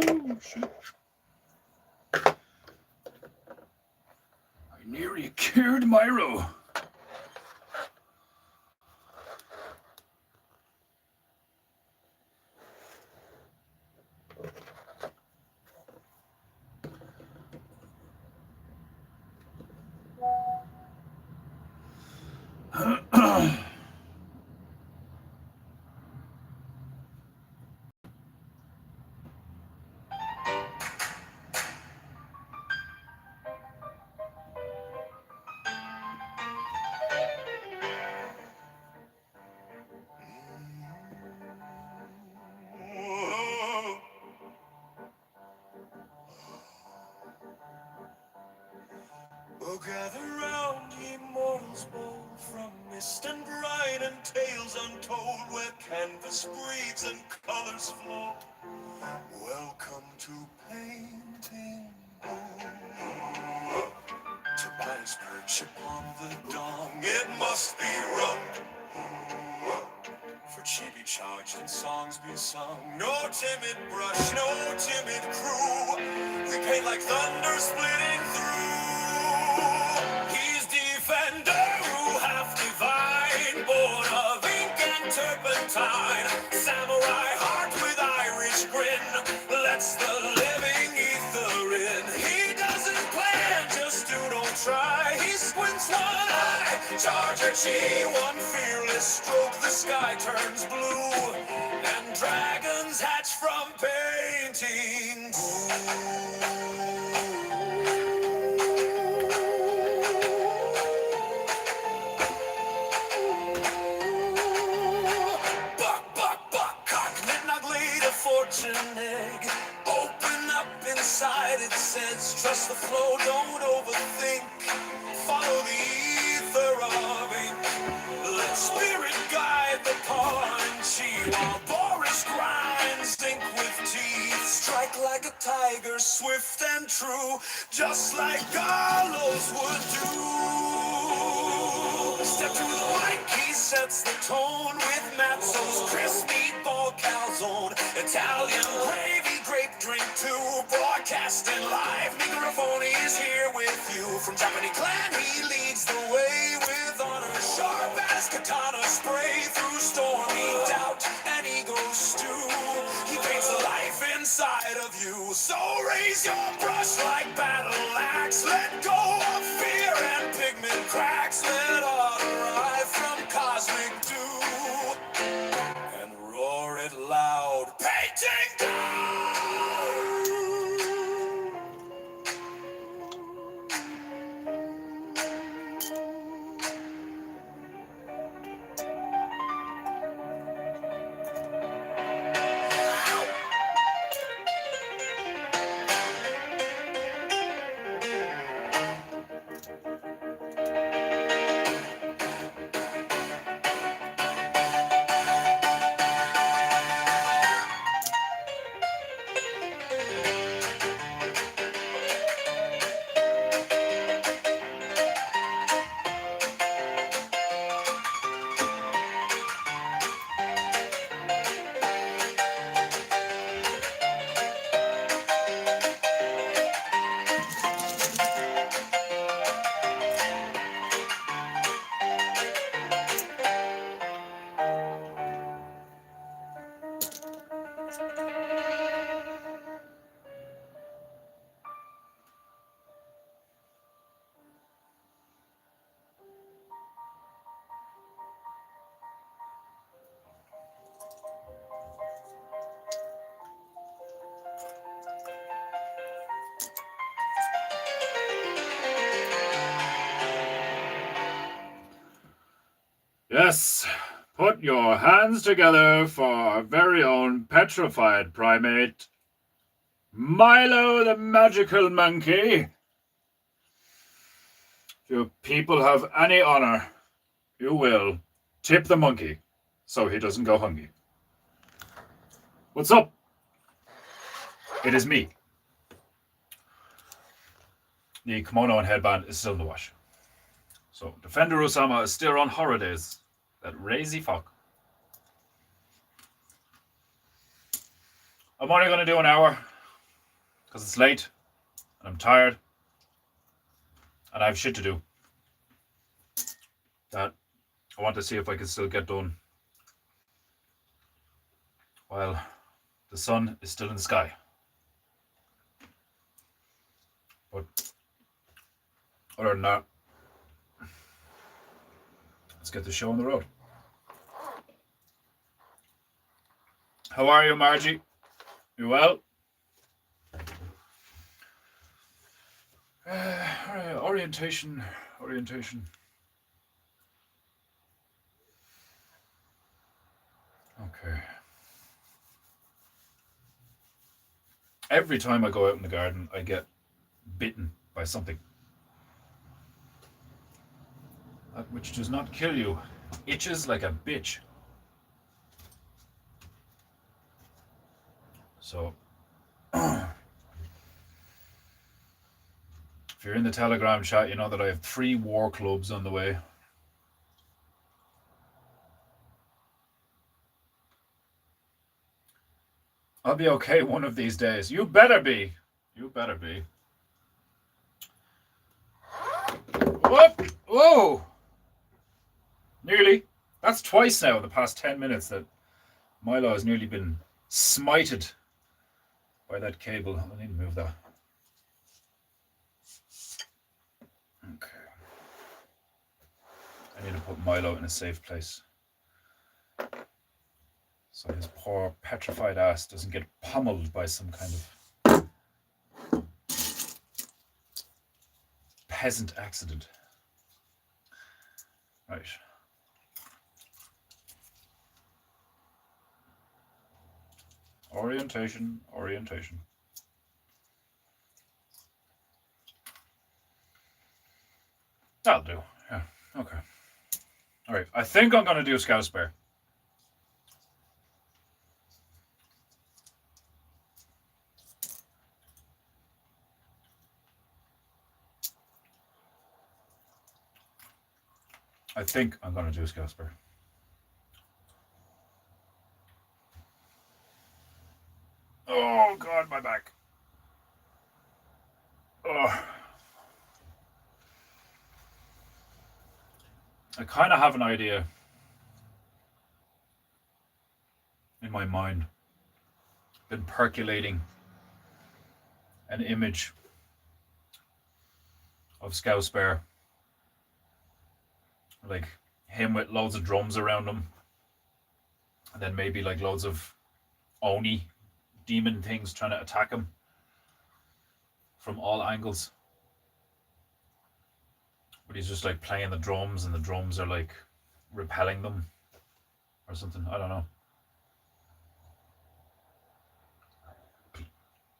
Oh, shit. I nearly cured Myro. Oh, gather round, ye mortals bold, from mist and brine and tales untold, where canvas breathes and colors flow. Welcome to painting gold. Tobias perch upon the dong, it must be rung. For chibi charged and songs be sung. No timid brush, no timid crew. We paint like thunder splitting through. He's defender who half divine, born of ink and turpentine. Samurai heart with Irish grin, lets the living ether in. He doesn't plan, just do don't try. He squints one eye, Charger Chi, one fearless stroke, the sky turns blue, and dragons hatch from painting. Buck, buck, buck, cock, midnight laid a fortune egg. Open up inside, it says, trust the flow, don't overthink. Follow the ether of ink. Let spirit guide the punch, while Boris grinds ink with teeth. Strike like a tiger, swift and true, just like Carlos would do. Step to the mic, he sets the tone with Mazzo's crisp meatball calzone. Italian gravy, grape drink too, broadcasting live. Microphone is here with you. From Japanese clan, he leads the way with honor, sharp as katana spray through stormy doubt and ego stew. He paints the life inside of you. So raise your brush like battle axe. Let go of fear and pigment cracks. Let art arrive from cosmic dew and roar it loud. Painting down! Yes, put your hands together for our very own petrified primate, Milo the magical monkey. If you people have any honor, you will tip the monkey so he doesn't go hungry. What's up? It is me. The kimono and headband is still in the wash. So, Defender Osama is still on holidays. That crazy fuck. I'm only going to do an hour. because it's late and I'm tired and I have shit to do that I want to see if I can still get done while the sun is still in the sky. But other than that, let's get the show on the road. How are you, Margie? You well? Orientation. Okay. Every time I go out in the garden, I get bitten by something. That which does not kill you itches like a bitch. So, if you're in the Telegram chat, you know that I have 3 war clubs on the way. I'll be okay one of these days. You better be. You better be. Whoop! Whoa! Nearly. That's twice now in the past 10 minutes that Milo has nearly been smited by that cable. I need to move that. Okay. I need to put Milo in a safe place, so his poor petrified ass doesn't get pummeled by some kind of peasant accident. Right. Orientation. That'll do. Yeah. Okay. All right. I think I'm going to do a Scout Spare. I think I'm going to do a Scout Spare. Oh, God, my back. Oh. I kind of have an idea in my mind. Been percolating an image of Scout Spare. Like him with loads of drums around him. And then maybe like loads of Oni demon things trying to attack him from all angles. But he's just like playing the drums and the drums are like repelling them or something. I don't know.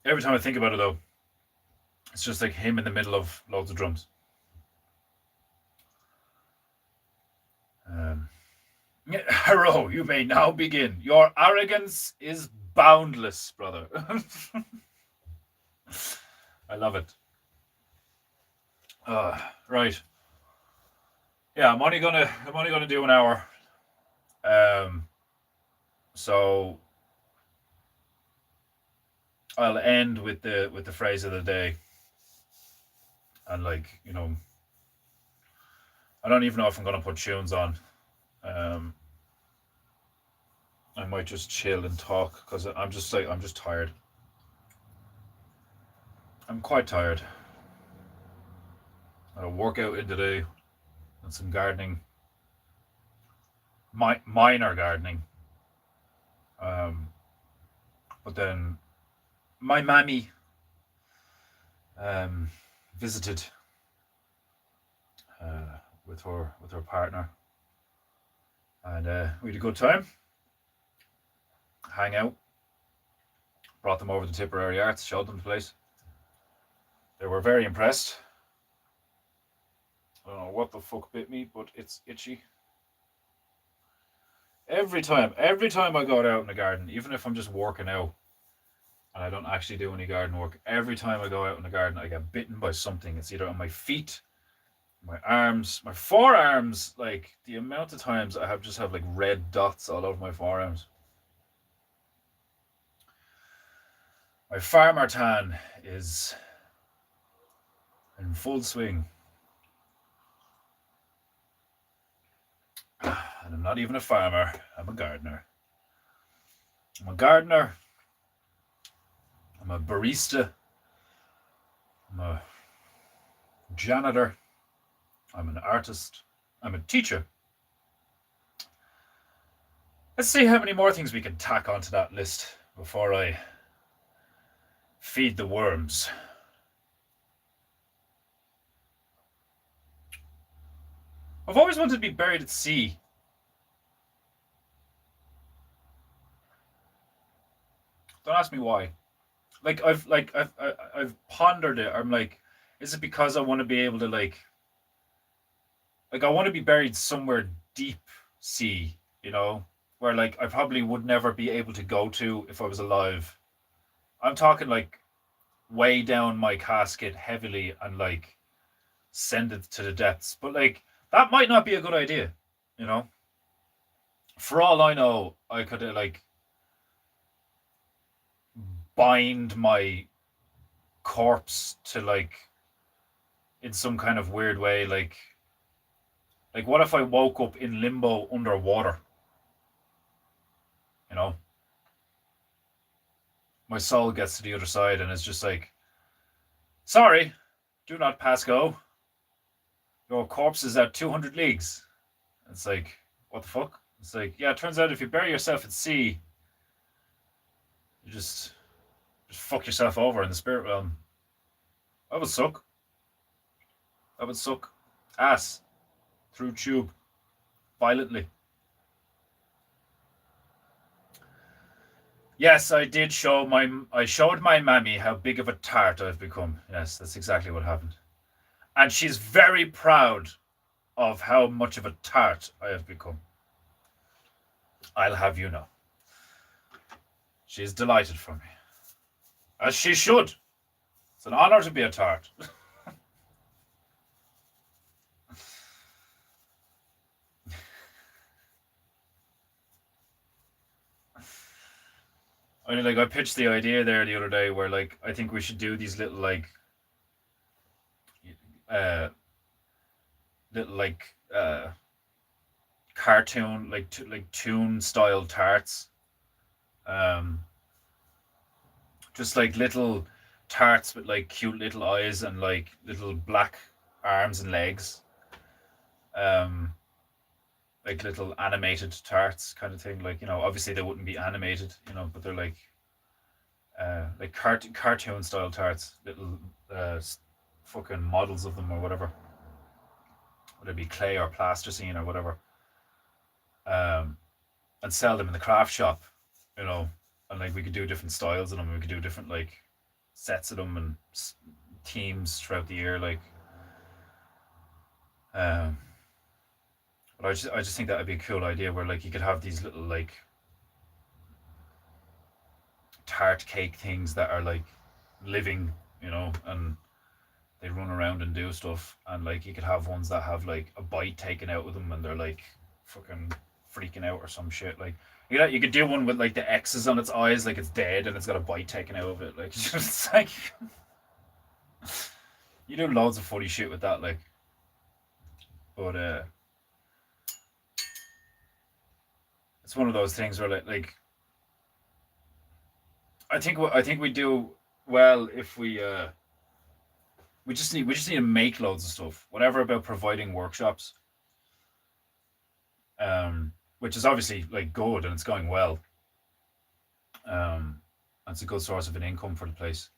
Every time I think about it though, it's just like him in the middle of loads of drums. Hero, you may now begin. Your arrogance is boundless, brother. I love it. Right. Yeah, I'm only gonna do an hour. So I'll end with the phrase of the day. And like, you know, I don't even know if I'm gonna put tunes on. I might just chill and talk because I'm just tired. I'm quite tired. I had a workout in today and some gardening, minor gardening. But then my mammy visited with her partner, and we had a good time. Hang out. Brought them over to Tipperary Arts, showed them the place. They were very impressed. I don't know what the fuck bit me, but it's itchy. Every time I go out in the garden, even if I'm just working out and I don't actually do any garden work, every time I go out in the garden, I get bitten by something. It's either on my feet, my arms, my forearms. Like the amount of times I just have like red dots all over my forearms. My farmer tan is in full swing. And I'm not even a farmer, I'm a gardener. I'm a gardener, I'm a barista, I'm a janitor, I'm an artist, I'm a teacher. Let's see how many more things we can tack onto that list before I feed the worms. I've always wanted to be buried at sea. Don't ask me why. Like I've pondered it. I'm like, is it because I want to be able to like I want to be buried somewhere deep sea, where like I probably would never be able to go to if I was alive. I'm talking like way down my casket heavily and like send it to the depths. But like that might not be a good idea, you know. For all I know, I could like bind my corpse to like in some kind of weird way, like what if I woke up in limbo underwater? You know, my soul gets to the other side and it's just like, sorry, do not pass go. Your corpse is at 200 leagues. It's like, what the fuck? It's like, yeah, it turns out if you bury yourself at sea, you just fuck yourself over in the spirit realm. That would suck. That would suck ass through tube violently. Yes, I did I showed my mammy how big of a tart I've become. Yes, that's exactly what happened. And she's very proud of how much of a tart I have become. I'll have you know. She's delighted for me. As she should. It's an honor to be a tart. I pitched the idea there the other day where like I think we should do these little uh cartoon like tune style tarts. Just like little tarts with like cute little eyes and like little black arms and legs. Like little animated tarts kind of thing. Like, obviously they wouldn't be animated, but they're like cartoon style tarts, little fucking models of them or whatever. Would it be clay or plasticine or whatever? And sell them in the craft shop, and like we could do different styles of them. We could do different like sets of them and themes throughout the year, like. But I just think that would be a cool idea where like you could have these little like tart cake things that are like living, and they run around and do stuff, and like you could have ones that have like a bite taken out of them and they're like fucking freaking out or some shit. Like you could do one with like the X's on its eyes, like it's dead and it's got a bite taken out of it. Like it's like you do loads of funny shit with that, like. But it's one of those things where like I think we do well if we just need to make loads of stuff. Whatever about providing workshops, which is obviously like good and it's going well. And it's a good source of an income for the place.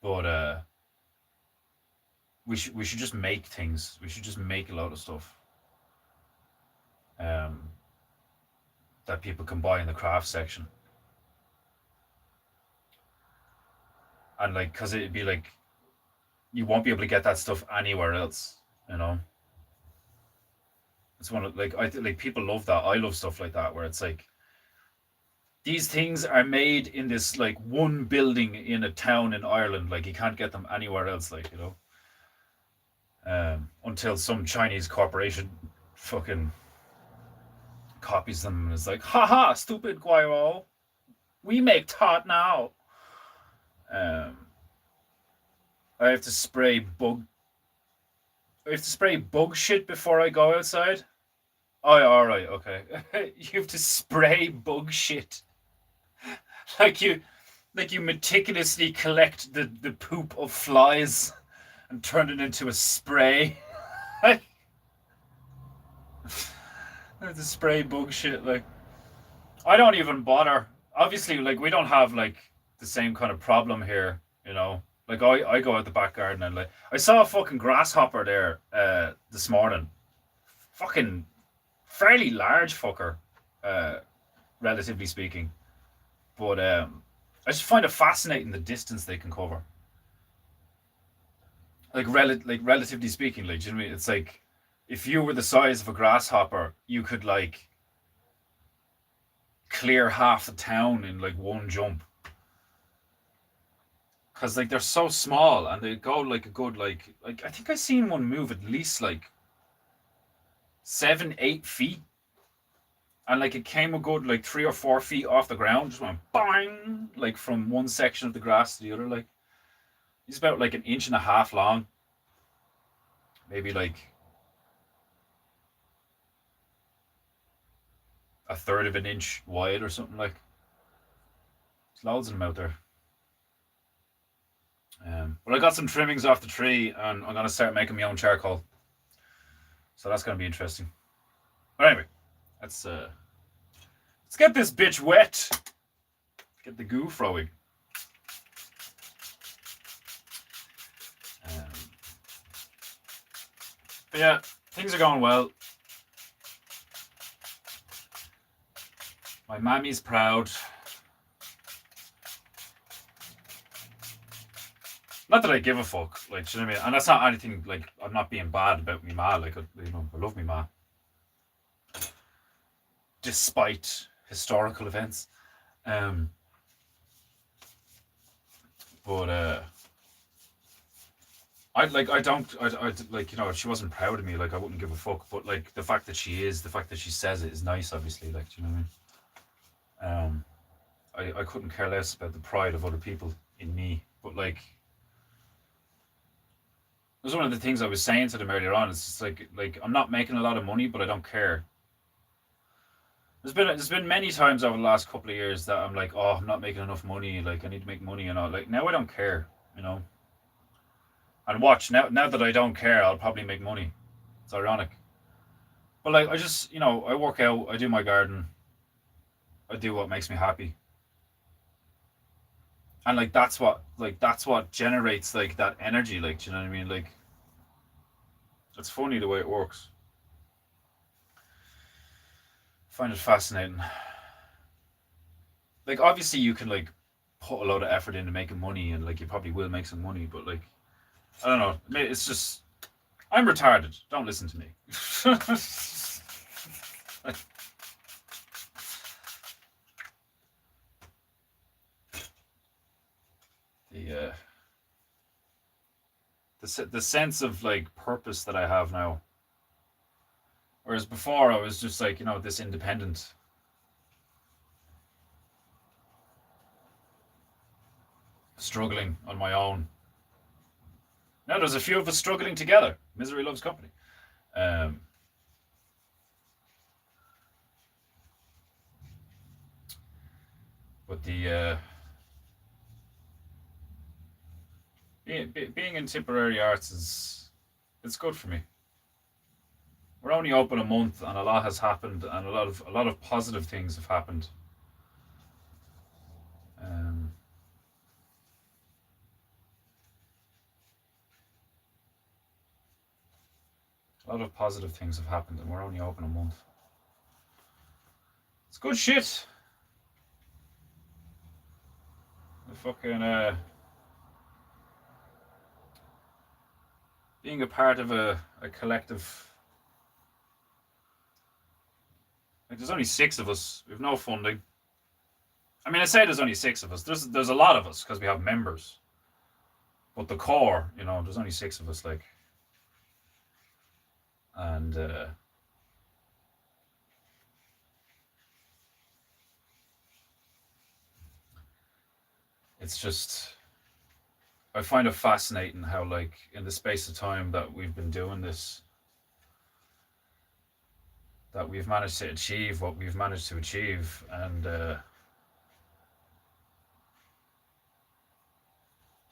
But we should just make things. We should just make a lot of stuff. That people can buy in the craft section. And like, cause it'd be like, you won't be able to get that stuff anywhere else, It's one of like like people love that. I love stuff like that where it's like these things are made in this like one building in a town in Ireland. Like you can't get them anywhere else, like until some Chinese corporation fucking copies them and is like, haha, stupid Guayro, we make tart now. Um, I have to spray bug. I have to spray bug shit before I go outside. Oh, yeah, all right, okay. You have to spray bug shit, like you, like you meticulously collect the poop of flies and turn it into a spray. I have to spray bug shit. Like I don't even bother. Obviously, like we don't have like the same kind of problem here. Like I go out the back garden and like I saw a fucking grasshopper there this morning. Fucking fairly large fucker, uh, relatively speaking. But I just find it fascinating the distance they can cover. Like relatively speaking, like do you know what I mean? It's like if you were the size of a grasshopper, you could like clear half the town in like one jump. Cause like they're so small and they go like a good like I think I seen one move at least like 7, 8 feet, and like it came a good like 3 or 4 feet off the ground, just went bang like from one section of the grass to the other. Like he's about like an inch and a half long, maybe like a third of an inch wide or something like. There's loads of them out there. But I got some trimmings off the tree, and I'm gonna start making my own charcoal. So that's gonna be interesting. But anyway, let's let's get this bitch wet. Get the goo flowing. Um, but yeah, things are going well. My mammy's proud. Not that I give a fuck, like, do you know what I mean? And that's not anything, like, I'm not being bad about me ma, like, I love me ma. Despite historical events. Um, but, I don't, like, if she wasn't proud of me, like, I wouldn't give a fuck, but, like, the fact that she is, the fact that she says it is nice, obviously, like, do you know what I mean? I couldn't care less about the pride of other people in me, but, like, it was one of the things I was saying to them earlier on. It's just like I'm not making a lot of money, but I don't care. There's been many times over the last couple of years that I'm like, oh, I'm not making enough money. Like I need to make money and all. Like now I don't care, you know. And watch now that I don't care, I'll probably make money. It's ironic, but like I just I work out, I do my garden, I do what makes me happy, and like that's what generates like that energy. Like do you know what I mean? Like it's funny the way it works. I find it fascinating. Like obviously you can like put a lot of effort into making money and like you probably will make some money, but like I don't know, it's just I'm retarded, don't listen to me. the the sense of like purpose that I have now, whereas before I was just like this independent, struggling on my own. Now there's a few of us struggling together. Misery loves company. um but the being in temporary arts is it's good for me. We're only open a month, and a lot has happened, and a lot of positive things have happened. Um, a lot of positive things have happened, and we're only open a month. It's good shit. The fucking being a part of a collective. Like there's only six of us. We've no funding. I mean, I say there's only six of us. There's a lot of us because we have members, but the core, there's only six of us. Like, and it's just I find it fascinating how, like, in the space of time that we've been doing this, that we've managed to achieve what we've managed to achieve, and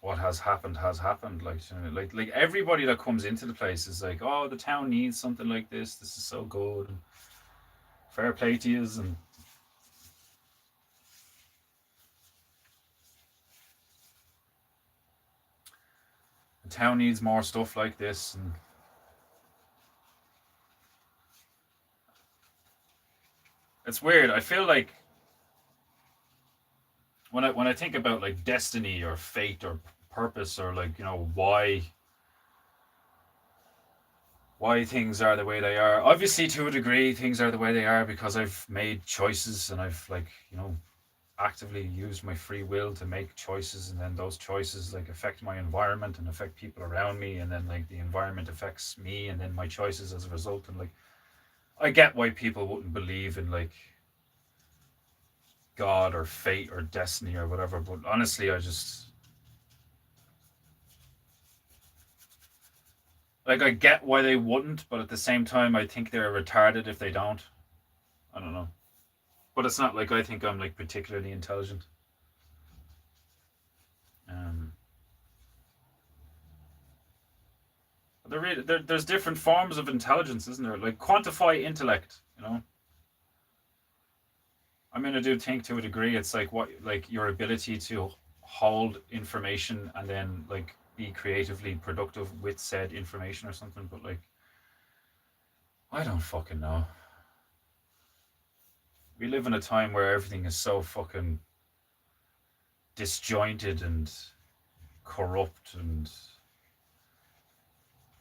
what has happened. Like, you know, like everybody that comes into the place is like, oh, the town needs something like this. This is so good. And fair play to yous, and the town needs more stuff like this. And it's weird. I feel like when I think about like destiny or fate or purpose, or like, you know, why things are the way they are. Obviously, to a degree, things are the way they are because I've made choices, and I've, like, you know, actively used my free will to make choices, and then those choices like affect my environment and affect people around me, and then like the environment affects me and then my choices as a result. And like, I get why people wouldn't believe in like God or fate or destiny or whatever, but honestly, I just, like, I get why they wouldn't, but at the same time I think they're retarded if they don't. I don't know. But it's not like I think I'm like particularly intelligent. Um, there's different forms of intelligence, isn't there? Like, quantify intellect. You know, I mean, I do think to a degree it's like what, like, your ability to hold information and then like be creatively productive with said information or something. But like, I don't fucking know. We live in a time where everything is so fucking disjointed and corrupt, and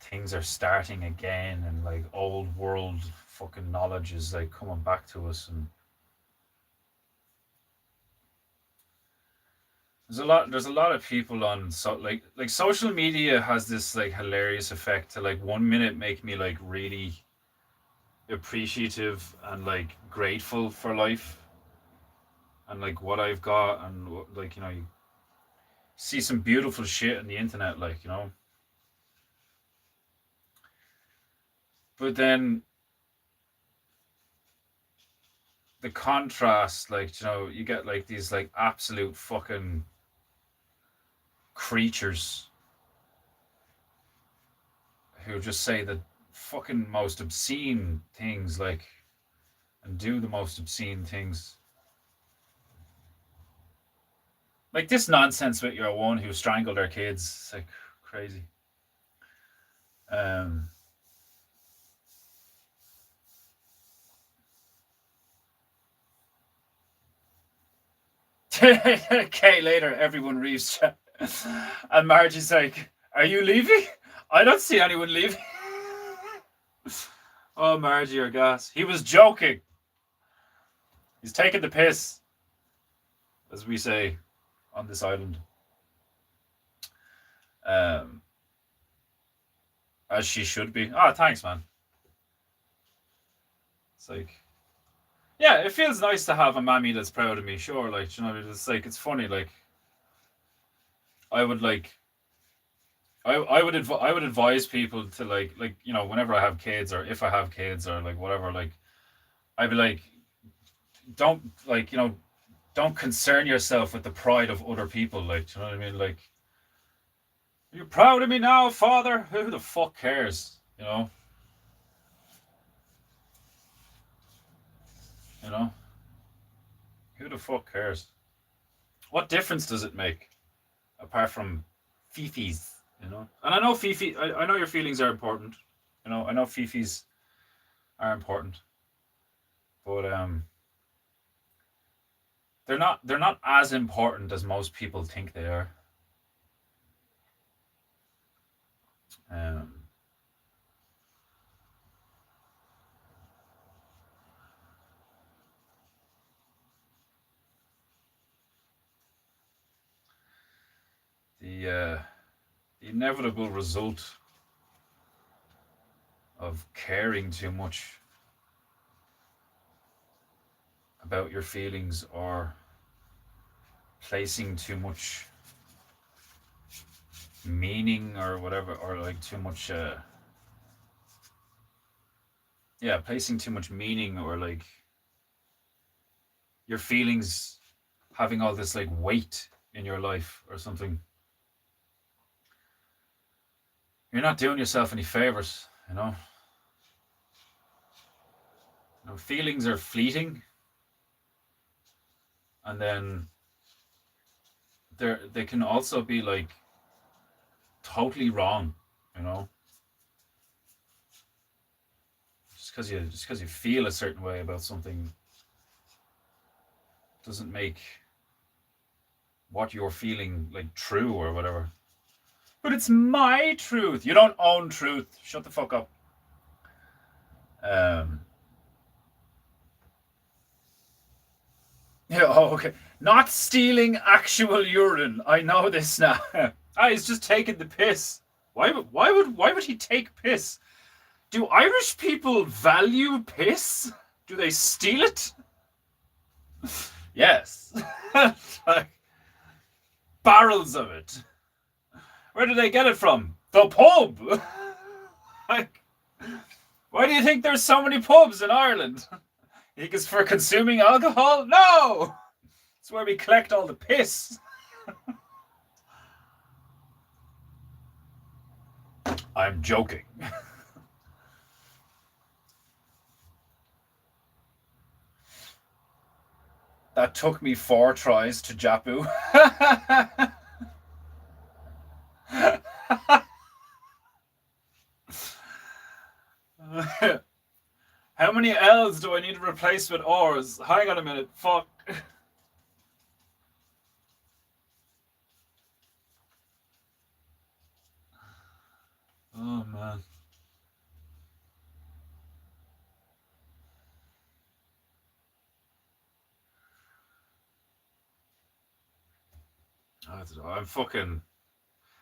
things are starting again, and like old world fucking knowledge is like coming back to us. And there's a lot of people on, so like social media has this like hilarious effect to like 1 minute make me like really appreciative and like grateful for life and like what I've got, and like, you know, you see some beautiful shit on the internet, like, you know. But then the contrast, like, you know, you get like these like absolute fucking creatures who just say the fucking most obscene things, like, and do the most obscene things. Like this nonsense with your one who strangled her kids. It's like crazy. Um, okay, later, everyone leaves. And Margie's like, are you leaving? I don't see anyone leaving. Oh, Margie, or gas. He was joking. He's taking the piss, as we say on this island. Um, as she should be. Oh, thanks, man. It's like, yeah, it feels nice to have a mammy that's proud of me. Sure, like, you know, it's like, it's funny. Like, I would like, I would advise people to like, you know, whenever I have kids, or if I have kids, or like whatever, like, I'd be like, don't, like, you know, don't concern yourself with the pride of other people. Like, you know what I mean? Like, are you proud of me now, father? Who the fuck cares? You know? You know? Who the fuck cares? What difference does it make? Apart from Fifi's, you know? And I know Fifi, I know your feelings are important. You know, I know Fifi's are important. But they're not as important as most people think they are. Um the inevitable result of caring too much about your feelings, or placing too much meaning or whatever, or like too much placing too much meaning, or like your feelings having all this like weight in your life or something. You're not doing yourself any favors, you know. Feelings are fleeting, and then they can also be like totally wrong, you know. Just because you feel a certain way about something doesn't make what you're feeling like true or whatever. But it's my truth. You don't own truth. Shut the fuck up. Yeah, oh, okay. Not stealing actual urine. I know this now. He's just taking the piss. Why would he take piss? Do Irish people value piss? Do they steal it? Yes. Like, barrels of it. Where do they get it from? The pub. Like, why do you think there's so many pubs in Ireland? You think it's for consuming alcohol? No! It's where we collect all the piss. I'm joking. That took me 4 tries to Japu. How many L's do I need to replace with R's? Hang on a minute. Fuck. Oh, man. I'm fucking.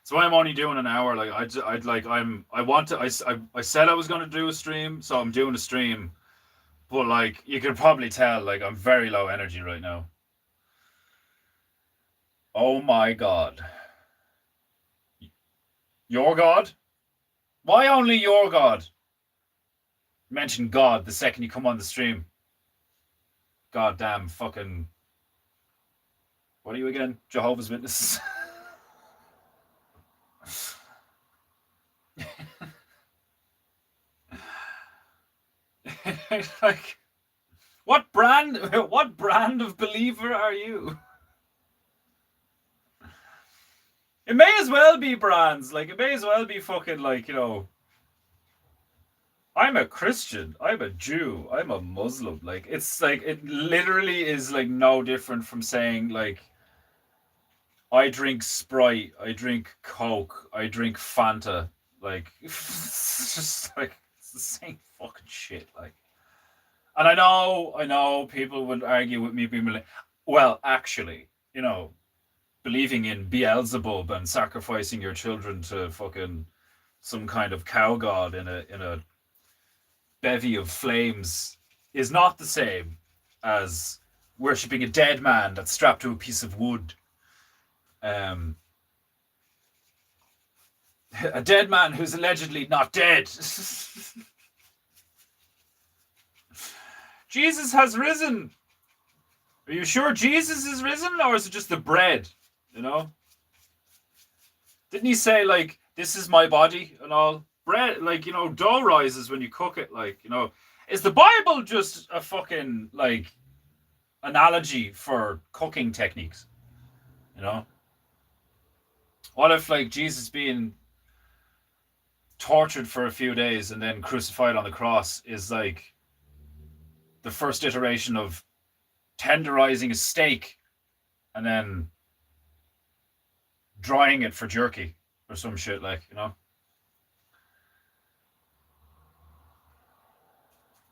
So I'm only doing an hour. Like I'd like I want to. I said I was going to do a stream, so I'm doing a stream. But like you can probably tell, like I'm very low energy right now. Oh my god. Your god? Why only your god? Mention God the second you come on the stream. Goddamn fucking. What are you again? Jehovah's Witnesses. Like, what brand of believer are you? It may as well be brands. Like, it may as well be fucking, like, you know, I'm a Christian, I'm a Jew, I'm a Muslim. Like, it's like, it literally is like no different from saying, like, I drink Sprite, I drink Coke, I drink Fanta. Like, it's just like, it's the same fucking shit. Like, and I know people would argue with me being like, well, actually, you know, believing in Beelzebub and sacrificing your children to fucking some kind of cow god in a bevy of flames is not the same as worshipping a dead man that's strapped to a piece of wood. A dead man who's allegedly not dead. Jesus has risen. Are you sure Jesus is risen, or is it just the bread? You know? Didn't he say, like, this is my body and all? Bread, like, you know, dough rises when you cook it, like, you know. Is the Bible just a fucking, like, analogy for cooking techniques? You know? What if, like, Jesus being tortured for a few days and then crucified on the cross is, like, the first iteration of tenderizing a steak and then drying it for jerky or some shit, like, you know?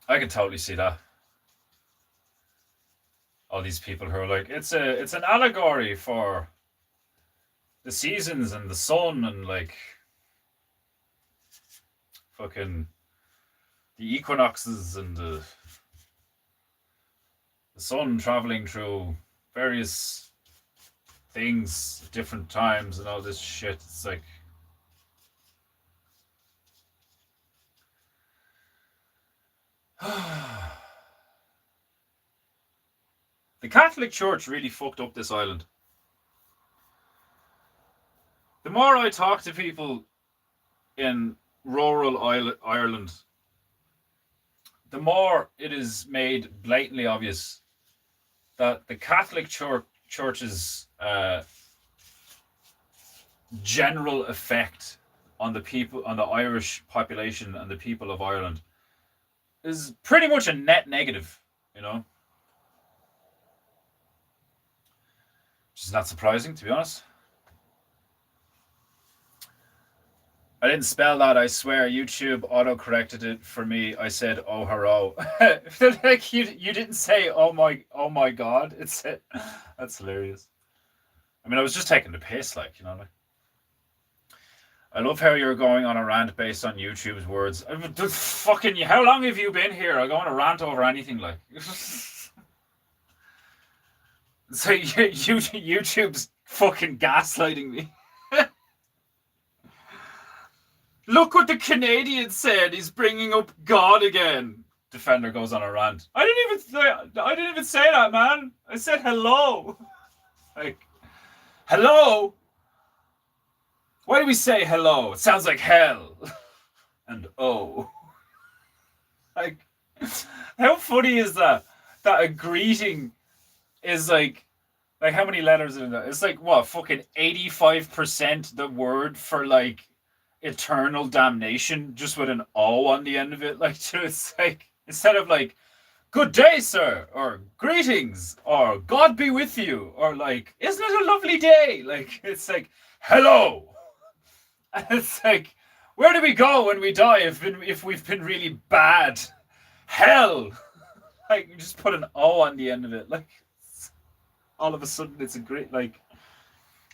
I can totally see that. All these people who are like, it's an allegory for the seasons and the sun and like fucking the equinoxes and the sun traveling through various things at different times and all this shit. It's like, The Catholic Church really fucked up this island. The more I talk to people in rural Ireland, the more it is made blatantly obvious that the Catholic Church's general effect on the people, on the Irish population and the people of Ireland, is pretty much a net negative, you know? Which is not surprising, to be honest. I didn't spell that, I swear. YouTube auto-corrected it for me. I said, oh, hurrah. Like, you didn't say, oh my God. It's that's hilarious. I mean, I was just taking the piss, like, you know. Like, I love how you're going on a rant based on YouTube's words. Fucking, how long have you been here? I go on a rant over anything, like. So YouTube's fucking gaslighting me. Look what the Canadian said. He's bringing up God again. Defender goes on a rant. I didn't even say that, man. I said hello. Like, hello? Why do we say hello? It sounds like hell. And oh. Like, how funny is that? That a greeting is like how many letters in that? It's like, what, fucking 85% the word for, like, eternal damnation, just with an O on the end of it. Like, it's like, instead of like, good day, sir, or greetings, or God be with you, or like, isn't it a lovely day? Like, it's like, hello. And it's like, where do we go when we die if we've been really bad? Hell. Like, you just put an O on the end of it. Like, all of a sudden it's a great, like,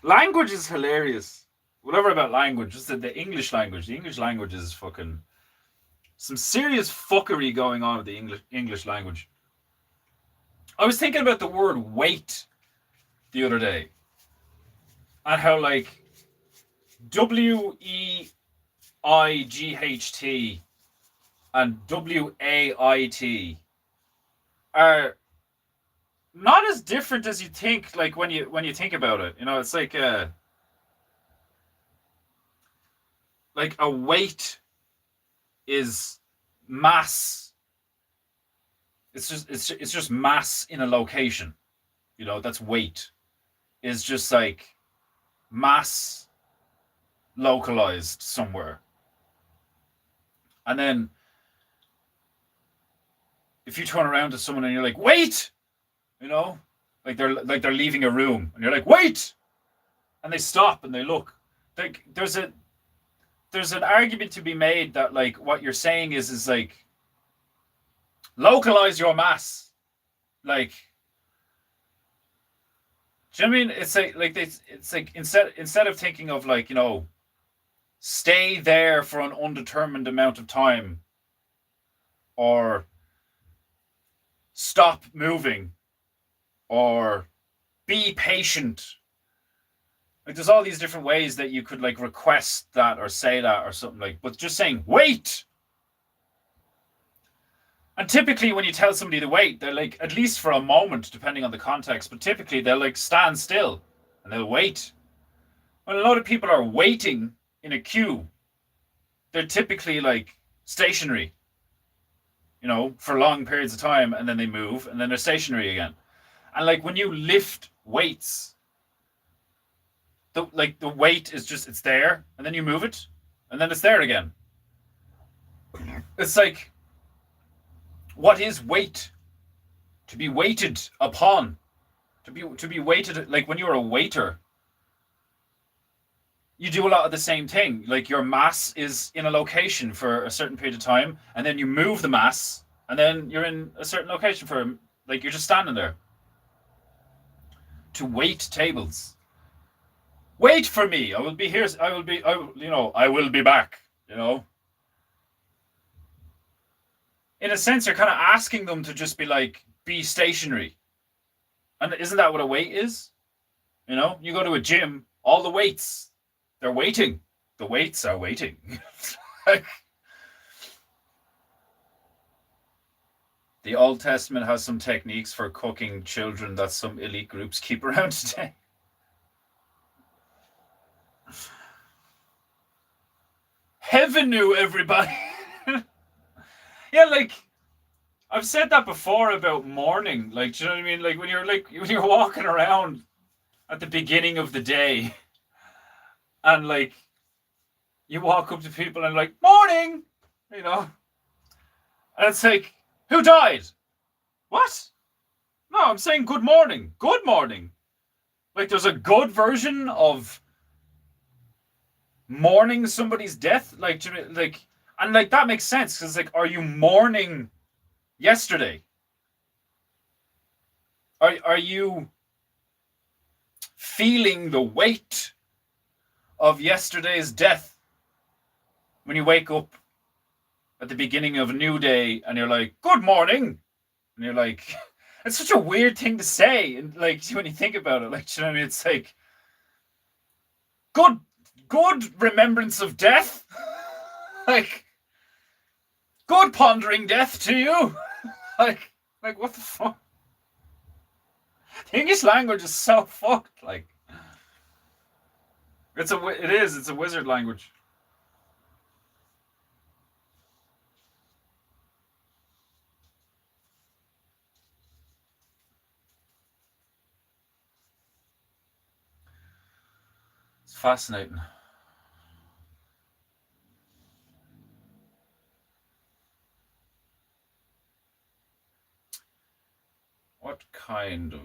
language is hilarious. Whatever about language, just the English language. The English language is fucking some serious fuckery going on with the English language. I was thinking about the word wait the other day, and how, like, WEIGHT and WAIT are not as different as you think. Like, when you think about it, you know, it's like a weight is mass. It's just mass in a location. You know, that's weight. Is just like mass localized somewhere. And then if you turn around to someone and you're like, wait, you know, like they're leaving a room and you're like, wait, and they stop and they look. Like, there's an argument to be made that, like, what you're saying is like, localize your mass. Like, do you know what I mean? It's like instead of thinking of, like, you know, stay there for an undetermined amount of time, or stop moving, or be patient. Like, there's all these different ways that you could, like, request that or say that or something, like, but just saying wait. And typically when you tell somebody to wait, they're like, at least for a moment, depending on the context, but typically they'll, like, stand still and they'll wait. When a lot of people are waiting in a queue, they're typically, like, stationary, you know, for long periods of time, and then they move and then they're stationary again. And, like, when you lift weights, the weight is just, it's there, and then you move it, and then it's there again. It's like, what is weight? To be weighted upon. To be weighted, like, when you're a waiter, you do a lot of the same thing. Like, your mass is in a location for a certain period of time, and then you move the mass, and then you're in a certain location for, like, you're just standing there. To wait tables. Wait for me. I will be here. I will be back, you know. In a sense, you're kind of asking them to just be like, be stationary. And isn't that what a wait is? You know, you go to a gym, all the weights, they're waiting. The weights are waiting. The Old Testament has some techniques for cooking children that some elite groups keep around today. Heaven knew, everybody. Yeah, like I've said that before about mourning. Like, do you know what I mean? Like when you're walking around at the beginning of the day, and like you walk up to people and like morning, you know, and it's like, who died? What? No, I'm saying good morning. Good morning. Like there's a good version of mourning somebody's death. Like, like, and like that makes sense because like, are you mourning yesterday? Are you feeling the weight of yesterday's death when you wake up at the beginning of a new day and you're like, good morning? And you're like, it's such a weird thing to say. And like, when you think about it, like, you know what I mean? It's like, good remembrance of death. Like, good pondering death to you. like what the fuck? The English language is so fucked. Like, it's a wizard language. It's fascinating. What kind of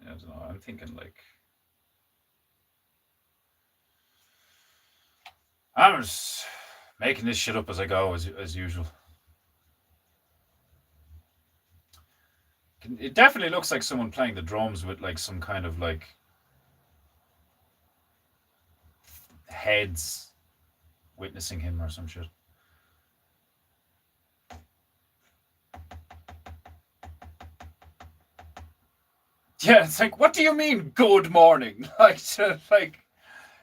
I don't know. I'm thinking like I'm just making this shit up as I go, as usual. It definitely looks like someone playing the drums with like some kind of like heads witnessing him or some shit. Yeah, it's like, what do you mean, good morning? Like,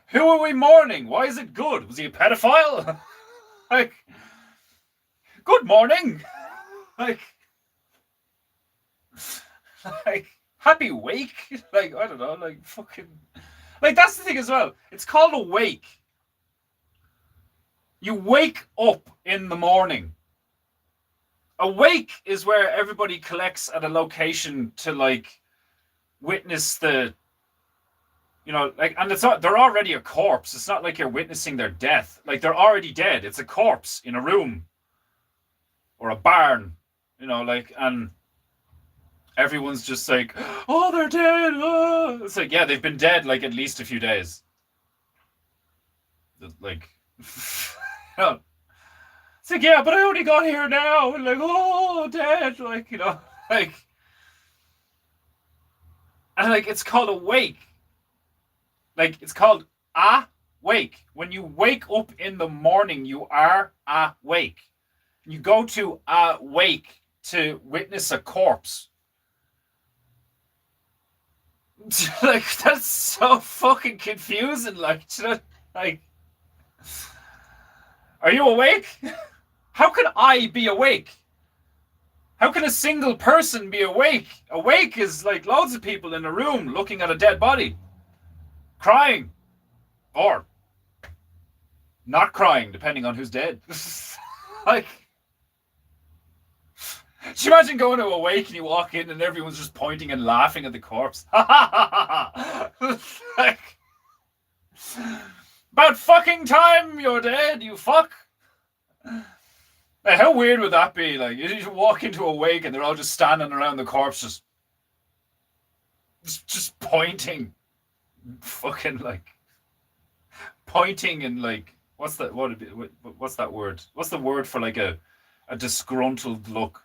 who are we mourning? Why is it good? Was he a pedophile? Like, good morning. Like, happy wake. Like, I don't know. Like, fucking. Like, that's the thing as well. It's called a wake. You wake up in the morning. A wake is where everybody collects at a location to like witness the, you know, like, and it's not, they're already a corpse. It's not like you're witnessing their death. Like, they're already dead. It's a corpse in a room or a barn, you know, like, and everyone's just like, oh, they're dead. Oh. It's like, yeah, they've been dead like at least a few days. Like, you know, it's like, yeah, but I only got here now. And like, oh, dead. Like, you know, like, and like, it's called a wake. Like, it's called a wake. When you wake up in the morning, you are awake. You go to a wake to witness a corpse. Like, that's so fucking confusing. Like, like, are you awake? How can I be awake? How can a single person be awake? Awake is like loads of people in a room looking at a dead body, crying, or not crying, depending on who's dead. Like, do you imagine going to a wake and you walk in and everyone's just pointing and laughing at the corpse? Like, about fucking time you're dead, you fuck. Like, how weird would that be? Like, you walk into a wake and they're all just standing around the corpse, just pointing, fucking like pointing and like, what's that? What's that word? What's the word for like a disgruntled look?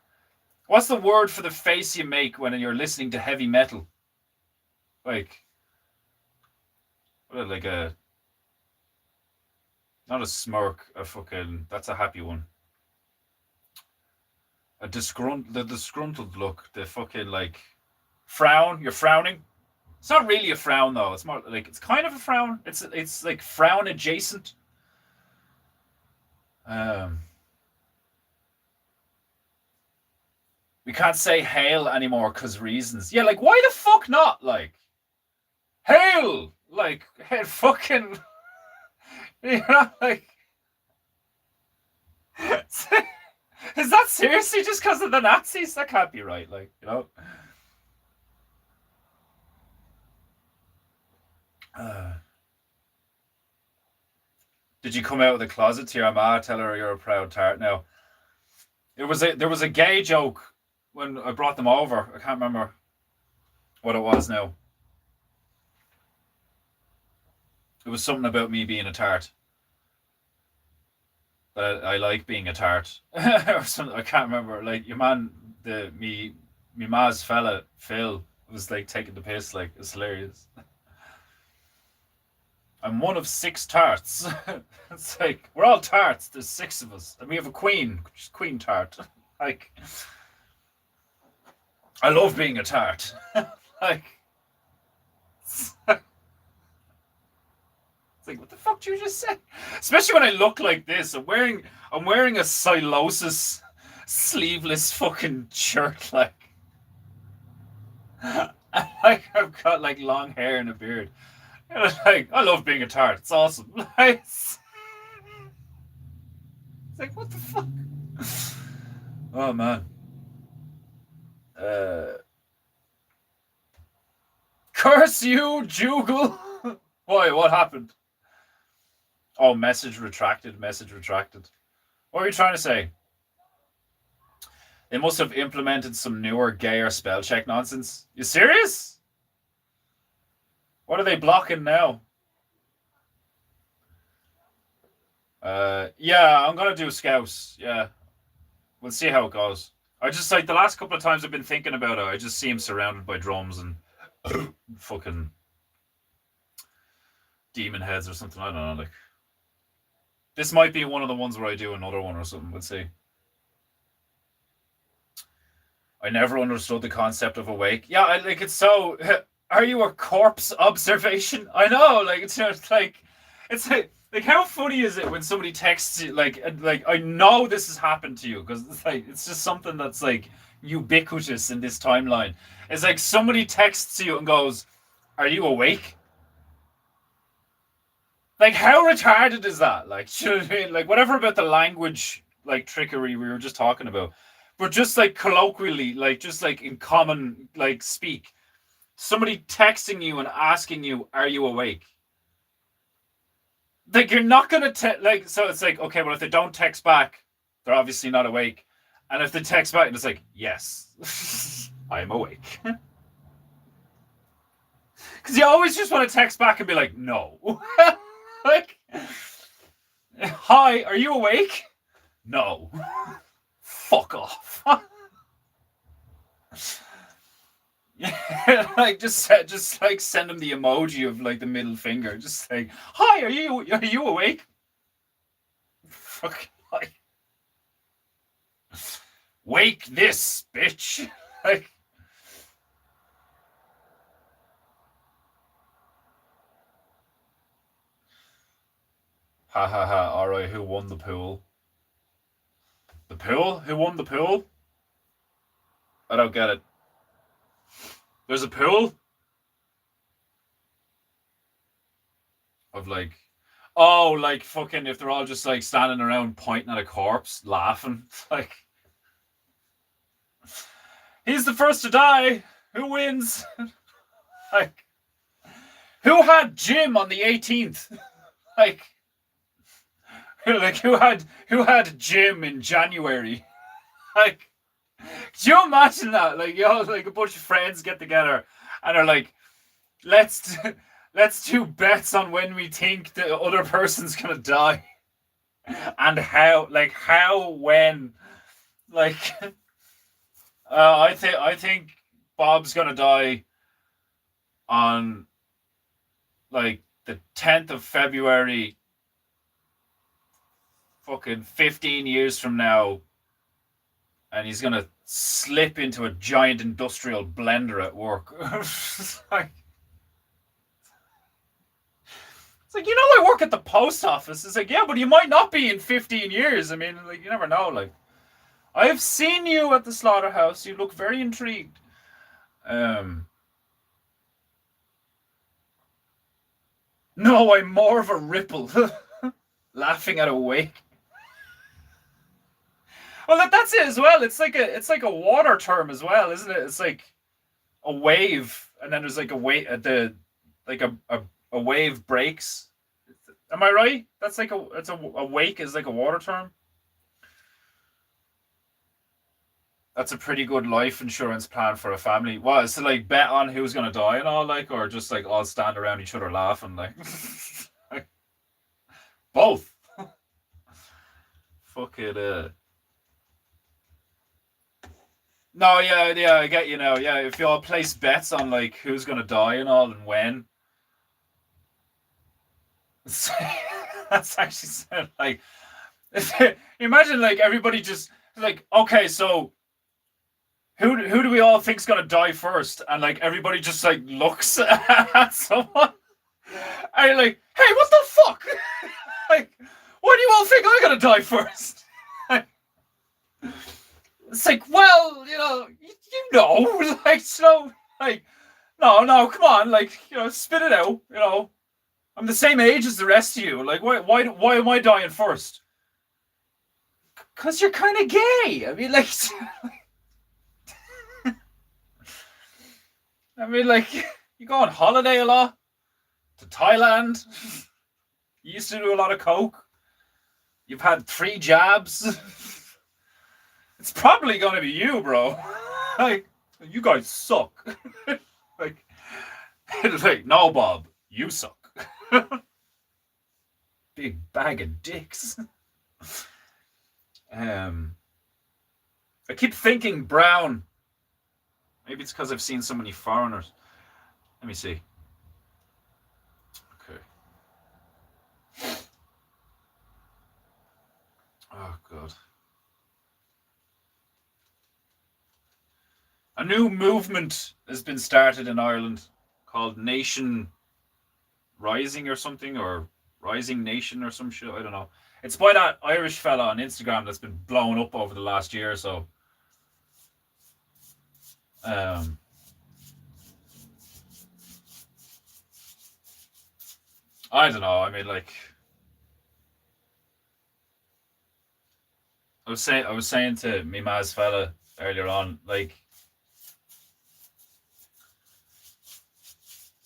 What's the word for the face you make when you're listening to heavy metal? Like, what, like a, not a smirk, a fucking, that's a happy one. The disgruntled look, the fucking like frown. You're frowning. It's not really a frown though. It's more like, it's kind of a frown. It's like frown adjacent. Um, we can't say hail anymore because reasons. Yeah, like why the fuck not? Like hail, like head fucking, like. Is that seriously just because of the Nazis? That can't be right. Like, you know. Did you come out of the closet to your ma? Tell her you're a proud tart. Now, there was a gay joke when I brought them over. I can't remember what it was now. It was something about me being a tart. That I like being a tart. Or something, I can't remember. Like your man, me ma's fella Phil was like taking the piss. Like it's hilarious. I'm one of 6 tarts. It's like we're all tarts. There's 6 of us, and we have a queen, which is Queen Tart. Like I love being a tart. Like it's like what the fuck did you just say? Especially when I look like this. I'm wearing a Silosis sleeveless fucking shirt. Like I've got like long hair and a beard. And like I love being a tart. It's awesome. Like, it's like what the fuck? Oh man. Uh, curse you, Jugal. Why? What happened? Oh, message retracted. Message retracted. What are you trying to say? They must have implemented some newer, gayer spell check nonsense. You serious? What are they blocking now? Yeah, I'm gonna do Scouts. Yeah, we'll see how it goes. I just like the last couple of times I've been thinking about it. I just see him surrounded by drums and fucking demon heads or something. I don't know. Like this might be one of the ones where I do another one or something. Let's see. I never understood the concept of awake. Yeah, like it's so. Are you a corpse observation? I know, like it's just like, it's like how funny is it when somebody texts you like I know this has happened to you because it's like it's just something that's like ubiquitous in this timeline. It's like somebody texts you and goes, "Are you awake?" Like how retarded is that? Like, you know what I mean? Like whatever about the language like trickery we were just talking about, but just like colloquially, like just like in common like speak, somebody texting you and asking you, "Are you awake?" Like you're not gonna like. So it's like okay, well if they don't text back, they're obviously not awake, and if they text back, it's like yes, I'm awake. Because you always just want to text back and be like, no, like, hi, are you awake? No, fuck off. Yeah, like just like send them the emoji of like the middle finger. Just like, hi, are you awake? Fuck, like, wake this bitch. Like, ha ha ha. All right, who won the pool? The pool? Who won the pool? I don't get it. There's a pool of like, oh, like fucking if they're all just like standing around pointing at a corpse, laughing. Like, he's the first to die. Who wins? Like, who had Jim on the 18th? Like, like who had Jim in January? Like, do you imagine that? Like, you know, like a bunch of friends get together and are like, let's let's do bets on when we think the other person's gonna die and how, like how, when, like. I think Bob's gonna die on like the 10th of February, fucking 15 years from now, and he's gonna slip into a giant industrial blender at work. It's like, I work at the post office. It's like, yeah, but you might not be in 15 years. I mean, like, you never know. Like, I have seen you at the slaughterhouse. You look very intrigued. No, I'm more of a ripple. Laughing at a wake. Well, that's it as well. It's like a water term as well, isn't it? It's like a wave, and then there's like a wave at like a wave breaks. Am I right? That's like a wake is like a water term. That's a pretty good life insurance plan for a family. What, is to like bet on who's gonna die and all, like, or just like all stand around each other laughing, like, both. Fuck it. No, yeah, I get you now. Yeah, if you all place bets on like who's gonna die and all and when, that's actually sound like. Imagine like everybody just like, okay, so who do we all think's gonna die first? And like everybody just like looks at someone and you're like, hey, what the fuck? Like, why do you all think I'm gonna die first? It's like, well, like, so, like, no, come on, like, spit it out, I'm the same age as the rest of you. Like, why am I dying first? Because you're kind of gay. I mean, like, you go on holiday a lot to Thailand. You used to do a lot of coke. You've had 3 jabs. It's probably gonna be you, bro. Like, you guys suck. like, no, Bob, you suck. Big bag of dicks. I keep thinking brown. Maybe it's because I've seen so many foreigners. Let me see. Okay. Oh, God. A new movement has been started in Ireland called Nation Rising or something, or Rising Nation or some shit. I don't know. It's by that Irish fella on Instagram that's been blown up over the last year or so. I don't know. I mean, like, I was saying to me Maz fella earlier on, like,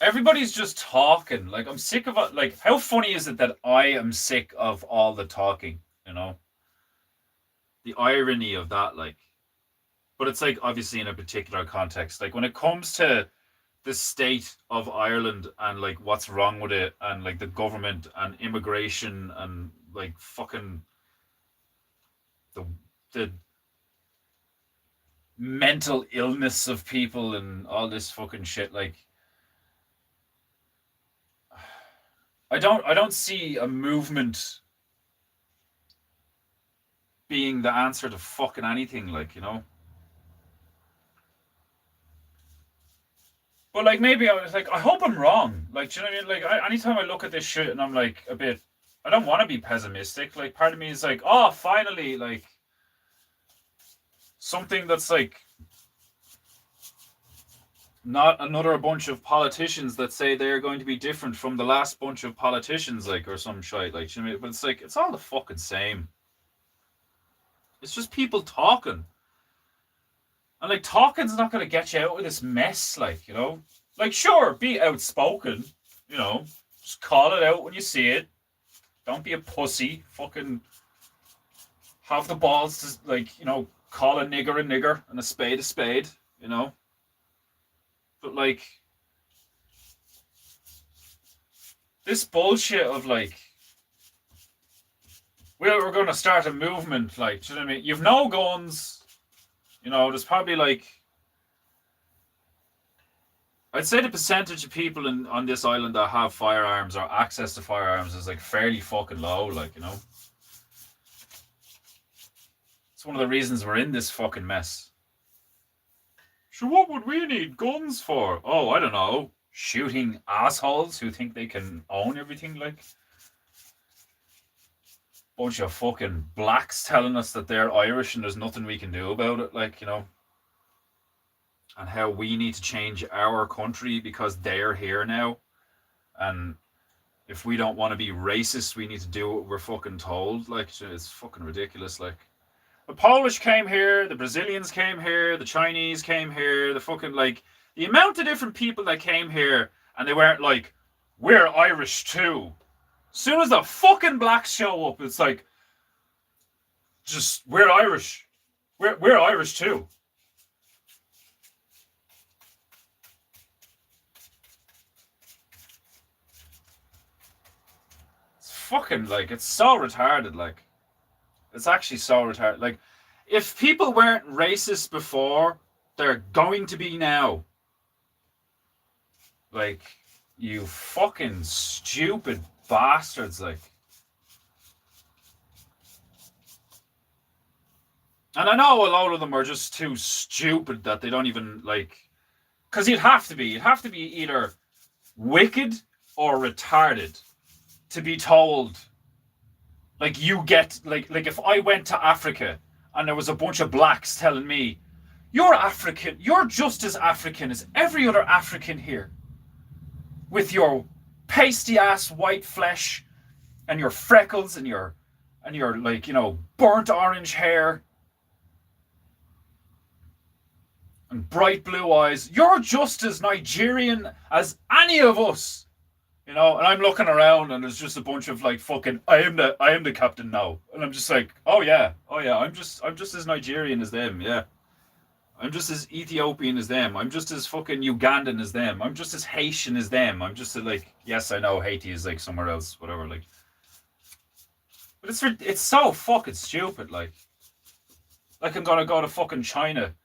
everybody's just talking. Like, I'm sick of it. Like, how funny is it that I am sick of all the talking, The irony of that, like, but it's like obviously in a particular context. Like, when it comes to the state of Ireland and like what's wrong with it and like the government and immigration and like fucking the mental illness of people and all this fucking shit, like, I don't see a movement being the answer to fucking anything, like, But like, maybe I was like, I hope I'm wrong. Like, do you know what I mean? Like, anytime I look at this shit and I'm like a bit, I don't want to be pessimistic. Like, part of me is like, oh, finally, like, something that's like not another bunch of politicians that say they're going to be different from the last bunch of politicians, like, or some shit, like, you know what I mean? But it's like, it's all the fucking same. It's just people talking. And like, talking's not going to get you out of this mess, like, Like, sure, be outspoken, Just call it out when you see it. Don't be a pussy. Fucking have the balls to, like, call a nigger and a spade, But like, this bullshit of like, we're going to start a movement, like, do you know what I mean? You've no guns. There's probably like, I'd say the percentage of people on this island that have firearms or access to firearms is like fairly fucking low, like, It's one of the reasons we're in this fucking mess. So what would we need guns for? Oh, I don't know. shooting assholes who think they can own everything, like. Bunch of fucking blacks telling us that they're Irish and there's nothing we can do about it, like, and how we need to change our country because they're here now. And if we don't want to be racist, we need to do what we're fucking told. Like, it's fucking ridiculous. Like, the Polish came here, the Brazilians came here, the Chinese came here, the fucking, like, the amount of different people that came here and they weren't like, we're Irish too. As soon as the fucking blacks show up, it's like, just, we're Irish. We're Irish too. It's fucking, like, it's so retarded, like. It's actually so retarded. Like, if people weren't racist before, they're going to be now. Like, you fucking stupid bastards, like. And I know a lot of them are just too stupid that they don't even, like, because you'd have to be either wicked or retarded to be told, like, you get, like if I went to Africa and there was a bunch of blacks telling me, you're African, you're just as African as every other African here, with your pasty ass white flesh and your freckles and your like, burnt orange hair and bright blue eyes. You're just as Nigerian as any of us. And I'm looking around and there's just a bunch of, like, fucking, I am the captain now. And I'm just like, oh yeah, I'm just as Nigerian as them, yeah. I'm just as Ethiopian as them. I'm just as fucking Ugandan as them. I'm just as Haitian as them. I'm just like, yes, I know Haiti is, like, somewhere else, whatever, like. But it's so fucking stupid, like. Like, I'm gonna go to fucking China.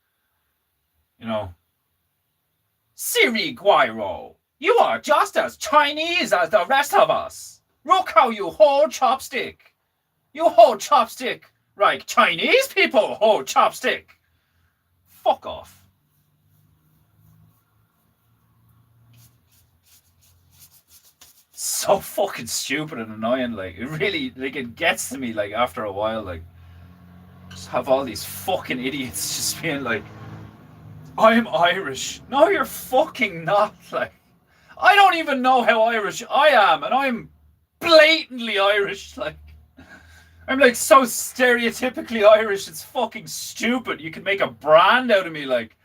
Siri Guiro, you are just as Chinese as the rest of us. Look how you hold chopstick. You hold chopstick like Chinese people hold chopstick. Fuck off. So fucking stupid and annoying, like, it really, like, it gets to me, like, after a while, like, just have all these fucking idiots just being like, I'm Irish. No, you're fucking not, like. I don't even know how Irish I am, and I'm blatantly Irish, like. I'm, like, so stereotypically Irish, it's fucking stupid. You can make a brand out of me, like.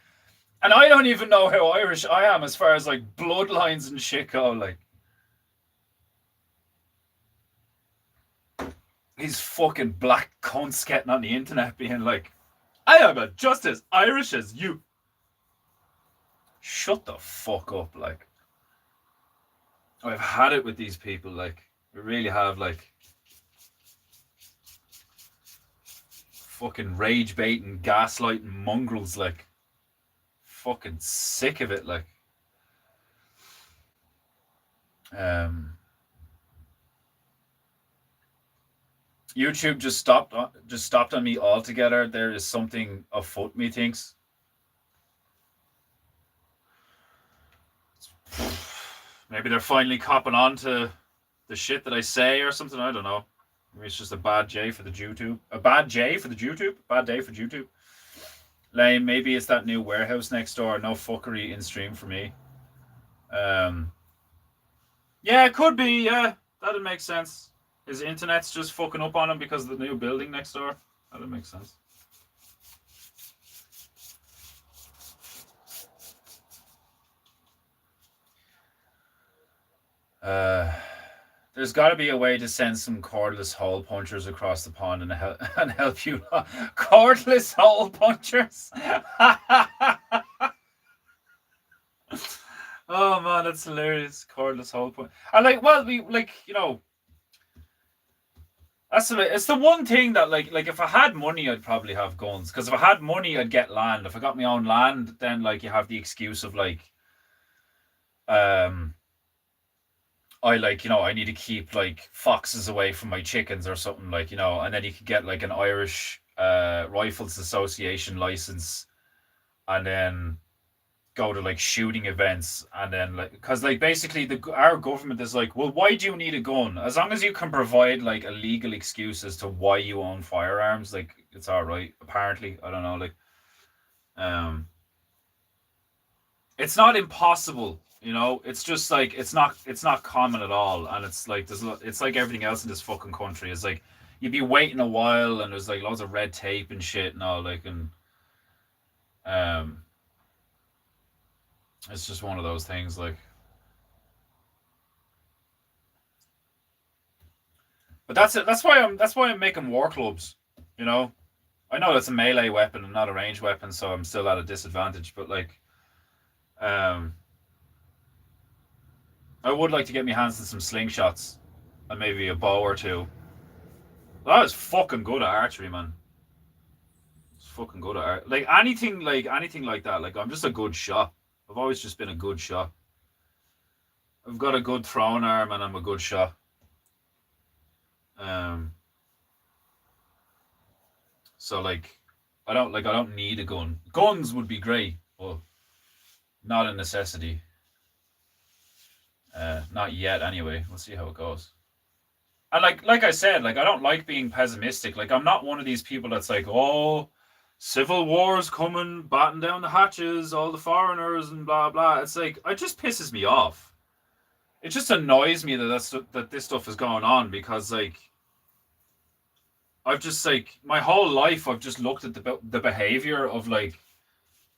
And I don't even know how Irish I am as far as, like, bloodlines and shit go, like. These fucking black cunts getting on the internet being like, I am just as Irish as you. Shut the fuck up, like. I've had it with these people, like. I really have, like. Fucking rage baiting, gaslighting mongrels, like. Fucking sick of it, like. YouTube just stopped on me altogether. There is something afoot, methinks. Maybe they're finally copping on to the shit that I say or something. I don't know. Maybe it's just a bad J for the YouTube. A bad J for the YouTube? Bad day for YouTube. Lame. Maybe it's that new warehouse next door. No fuckery in stream for me. Yeah, it could be. Yeah, that'd make sense. His internet's just fucking up on him because of the new building next door. That'd make sense. There's got to be a way to send some cordless hole punchers across the pond and help you. Cordless hole punchers. Oh man, that's hilarious. Cordless hole punch. And like, well, we like, it's the one thing that like if I had money, I'd probably have guns. Because if I had money, I'd get land. If I got my own land, then like you have the excuse of like, I like, I need to keep like foxes away from my chickens or something, like, and then you could get like an Irish Rifles Association license, and then go to like shooting events, and then like, because like basically our government is like, well, why do you need a gun? As long as you can provide like a legal excuse as to why you own firearms, like it's all right. Apparently, I don't know, like um, it's not impossible. It's just like it's not common at all, and it's like it's like everything else in this fucking country. It's like you'd be waiting a while, and there's like lots of red tape and shit and all, like, and um, it's just one of those things, like. But that's it. That's why I'm making war clubs. You know, I know it's a melee weapon and not a ranged weapon, so I'm still at a disadvantage. But like, um, I would like to get my hands on some slingshots and maybe a bow or two. I was fucking good at archery, man. It's fucking good at anything like that. Like I'm just a good shot. I've always just been a good shot. I've got a good throwing arm and I'm a good shot. Um, so like, I don't need a gun. Guns would be great, but not a necessity. Not yet, anyway. We'll see how it goes. And like I said, like I don't like being pessimistic. Like I'm not one of these people that's like, oh, civil war's coming, batten down the hatches, all the foreigners and blah blah. It's like it just pisses me off. It just annoys me that this stuff is going on, because like I've just like my whole life I've just looked at the behavior of like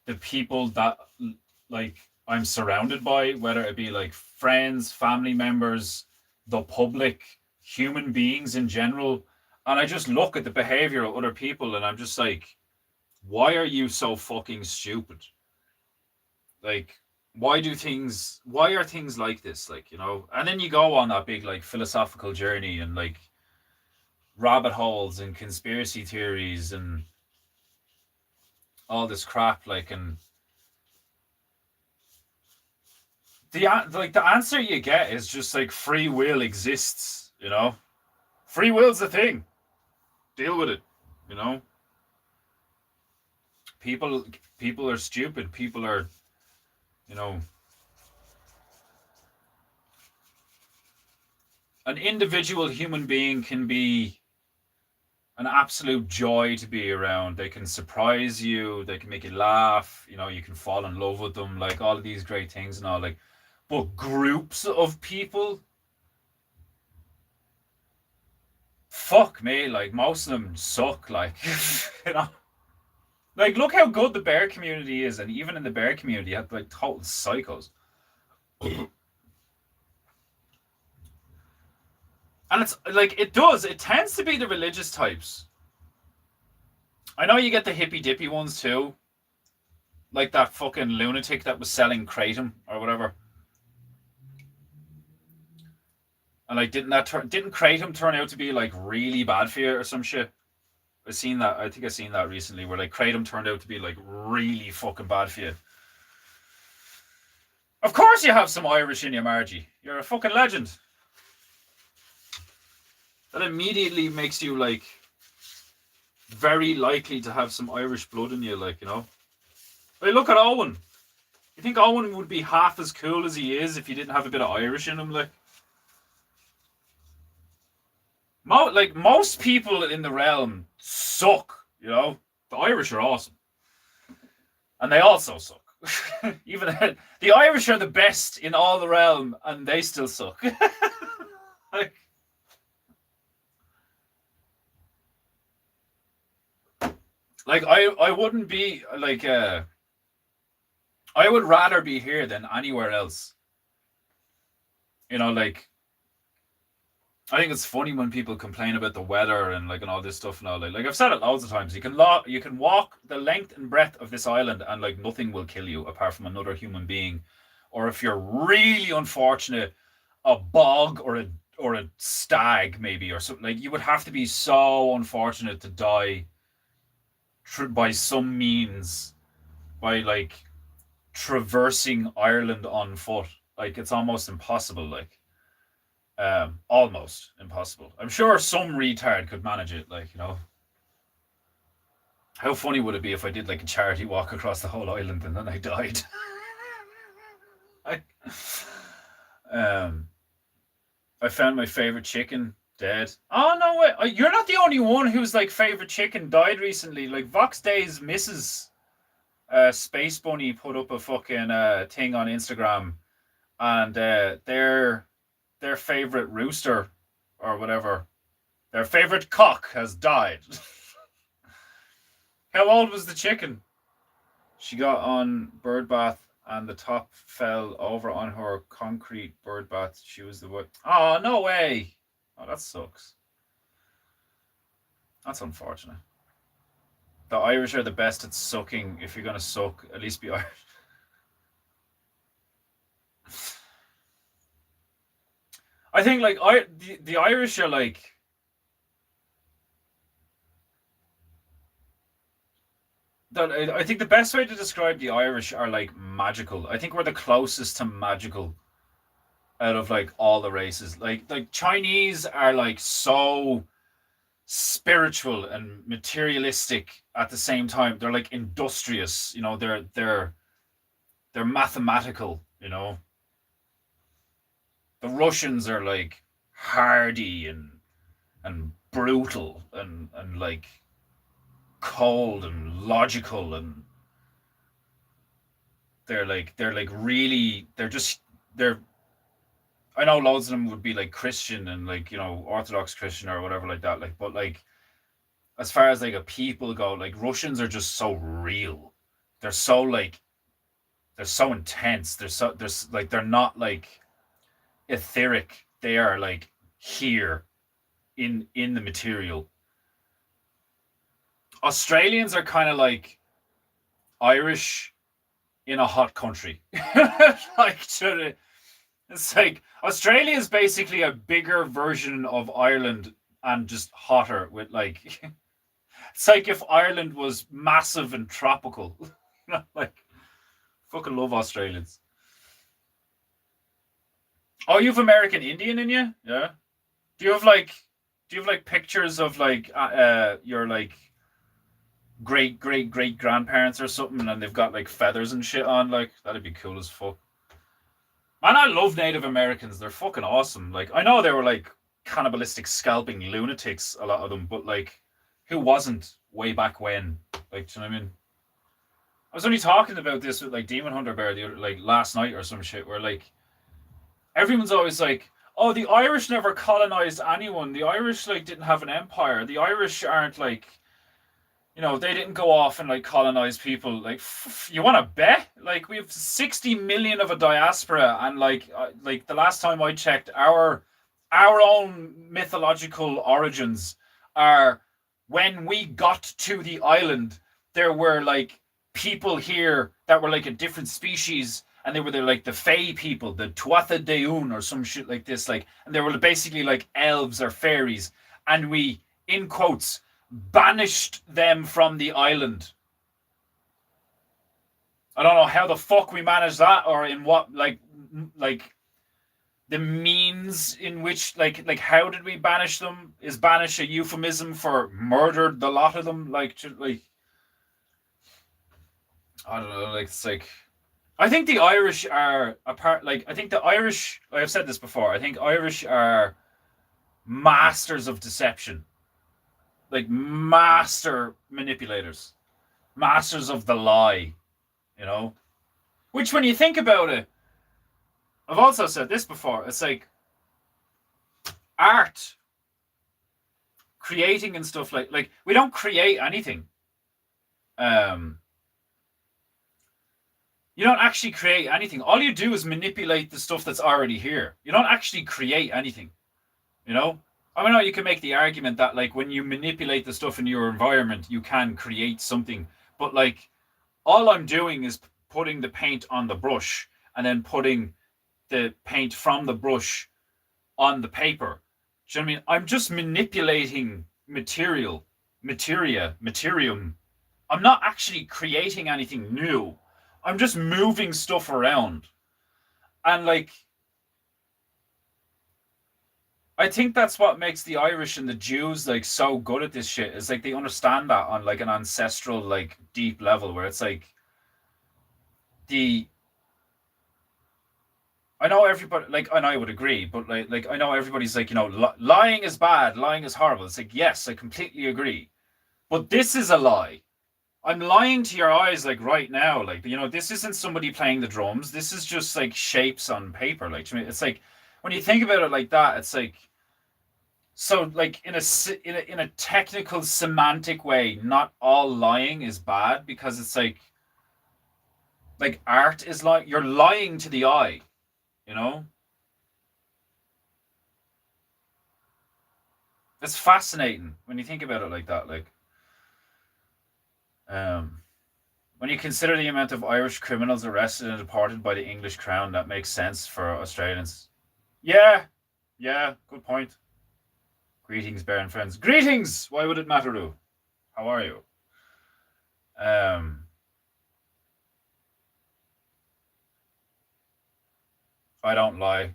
the people that like I'm surrounded by, whether it be like friends, family members, the public, human beings in general, and I just look at the behavior of other people, and I'm just like, why are you so fucking stupid? Like, why are things like this? Like, and then you go on that big like philosophical journey and like rabbit holes and conspiracy theories and all this crap, like, and the answer you get is just like free will exists. Free will's a thing. Deal with it. you know people are stupid. People are, you know an individual human being can be an absolute joy to be around. They can surprise you, they can make you laugh, you can fall in love with them, like all of these great things and all, like, but groups of people, fuck me, like most of them suck, like, you know like, look how good the bear community is, and even in the bear community you have like total psychos. And it's like, it tends to be the religious types. I know you get the hippy dippy ones too, like that fucking lunatic that was selling kratom or whatever. And like, didn't kratom turn out to be like really bad for you or some shit? I think I seen that recently, where like kratom turned out to be like really fucking bad for you. Of course you have some Irish in you, Margie. You're a fucking legend. That immediately makes you like very likely to have some Irish blood in you, like, Hey, look at Owen. You think Owen would be half as cool as he is if he didn't have a bit of Irish in him, like? Most people in the realm suck, The Irish are awesome. And they also suck. Even the Irish are the best in all the realm, and they still suck. Like I wouldn't be like I would rather be here than anywhere else. Like, I think it's funny when people complain about the weather and like and all this stuff and all, like I've said it loads of times. You can walk the length and breadth of this island and like nothing will kill you apart from another human being, or if you're really unfortunate, a bog or a stag maybe or something. Like, you would have to be so unfortunate to die by some means, by like traversing Ireland on foot. Like, it's almost impossible, like almost impossible. I'm sure some retard could manage it, like, how funny would it be if I did like a charity walk across the whole island and then I died? I, um, I found my favorite chicken dead. Oh no way! You're not the only one whose like favorite chicken died recently. Like Vox Day's Mrs. Space Bunny put up a fucking thing on Instagram, and their favorite rooster or whatever, their favorite cock has died. How old was the chicken? She got on bird bath and the top fell over on her concrete bird bath. She was the one. Oh, no way. Oh, that sucks. That's unfortunate. The Irish are the best at sucking. If you're going to suck, at least be Irish. I think like the Irish are like that. I think the best way to describe the Irish are like magical. I think we're the closest to magical out of like all the races. Like Chinese are like so spiritual and materialistic at the same time. They're like industrious, you know, they're mathematical, you know. The Russians are like hardy and brutal and like cold and logical, and they're like really they're I know loads of them would be like Christian and like, you know, Orthodox Christian or whatever like that. Like, but like as far as like a people go, like Russians are just so real. They're so like they're so intense. They're not like etheric. They are like here in the material. Australians are kind of like Irish in a hot country. Like it's like Australia is basically a bigger version of Ireland and just hotter with like it's like if Ireland was massive and tropical. Like fucking love Australians. Oh, you have American Indian in you? Yeah. Do you have like pictures of like your like great grandparents or something, and they've got like feathers and shit on? Like that'd be cool as fuck. Man, I love Native Americans. They're fucking awesome. Like I know they were like cannibalistic scalping lunatics, a lot of them, but like who wasn't way back when? Like, do you know what I mean? I was only talking about this with like Demon Hunter Bear the other, like last night or some shit, where like everyone's always like, "Oh, the Irish never colonized anyone. The Irish like didn't have an empire. The Irish aren't like, you know, they didn't go off and like colonize people." Like, you want to bet? Like, we have 60 million of a diaspora, and like the last time I checked, our own mythological origins are when we got to the island, there were like people here that were like a different species, and they were like the Fey people, the Tuatha Deun or some shit like this, like, and they were basically like elves or fairies, and we, in quotes, banished them from the island. I don't know how the fuck we managed that, or in what like the means in which like how did we banish them? Is banish a euphemism for murdered the lot of them? Like I don't know. Like it's like I think the Irish are apart. Like I think the Irish. I've said this before. I think Irish are masters of deception, like master manipulators, masters of the lie. You know, which when you think about it, I've also said this before. It's like art, creating and stuff like we don't create anything. Um, you don't actually create anything. All you do is manipulate the stuff that's already here. You don't actually create anything. You know? I know you can make the argument that like when you manipulate the stuff in your environment, you can create something. But like all I'm doing is putting the paint on the brush and then putting the paint from the brush on the paper. Do you know what I mean? I'm just manipulating materium. I'm not actually creating anything new. I'm just moving stuff around. And like I think that's what makes the Irish and the Jews like so good at this shit. Is like they understand that on like an ancestral, like deep level where it's like the I know everybody, like, and I would agree, but like I know everybody's like, lying is bad, lying is horrible. It's like, yes, I completely agree, but this is a lie. I'm lying to your eyes, like right now. Like, this isn't somebody playing the drums. This is just like shapes on paper. Like, to me, it's like when you think about it like that, it's like, so like in a technical semantic way, not all lying is bad, because it's like art is like you're lying to the eye, you know. It's fascinating when you think about it like that. Like, um, when you consider the amount of Irish criminals arrested and deported by the English crown, that makes sense for Australians. Yeah, yeah, good point. Greetings, Baron friends. Greetings! Why would it matter, Lou? How are you? Um, I don't lie.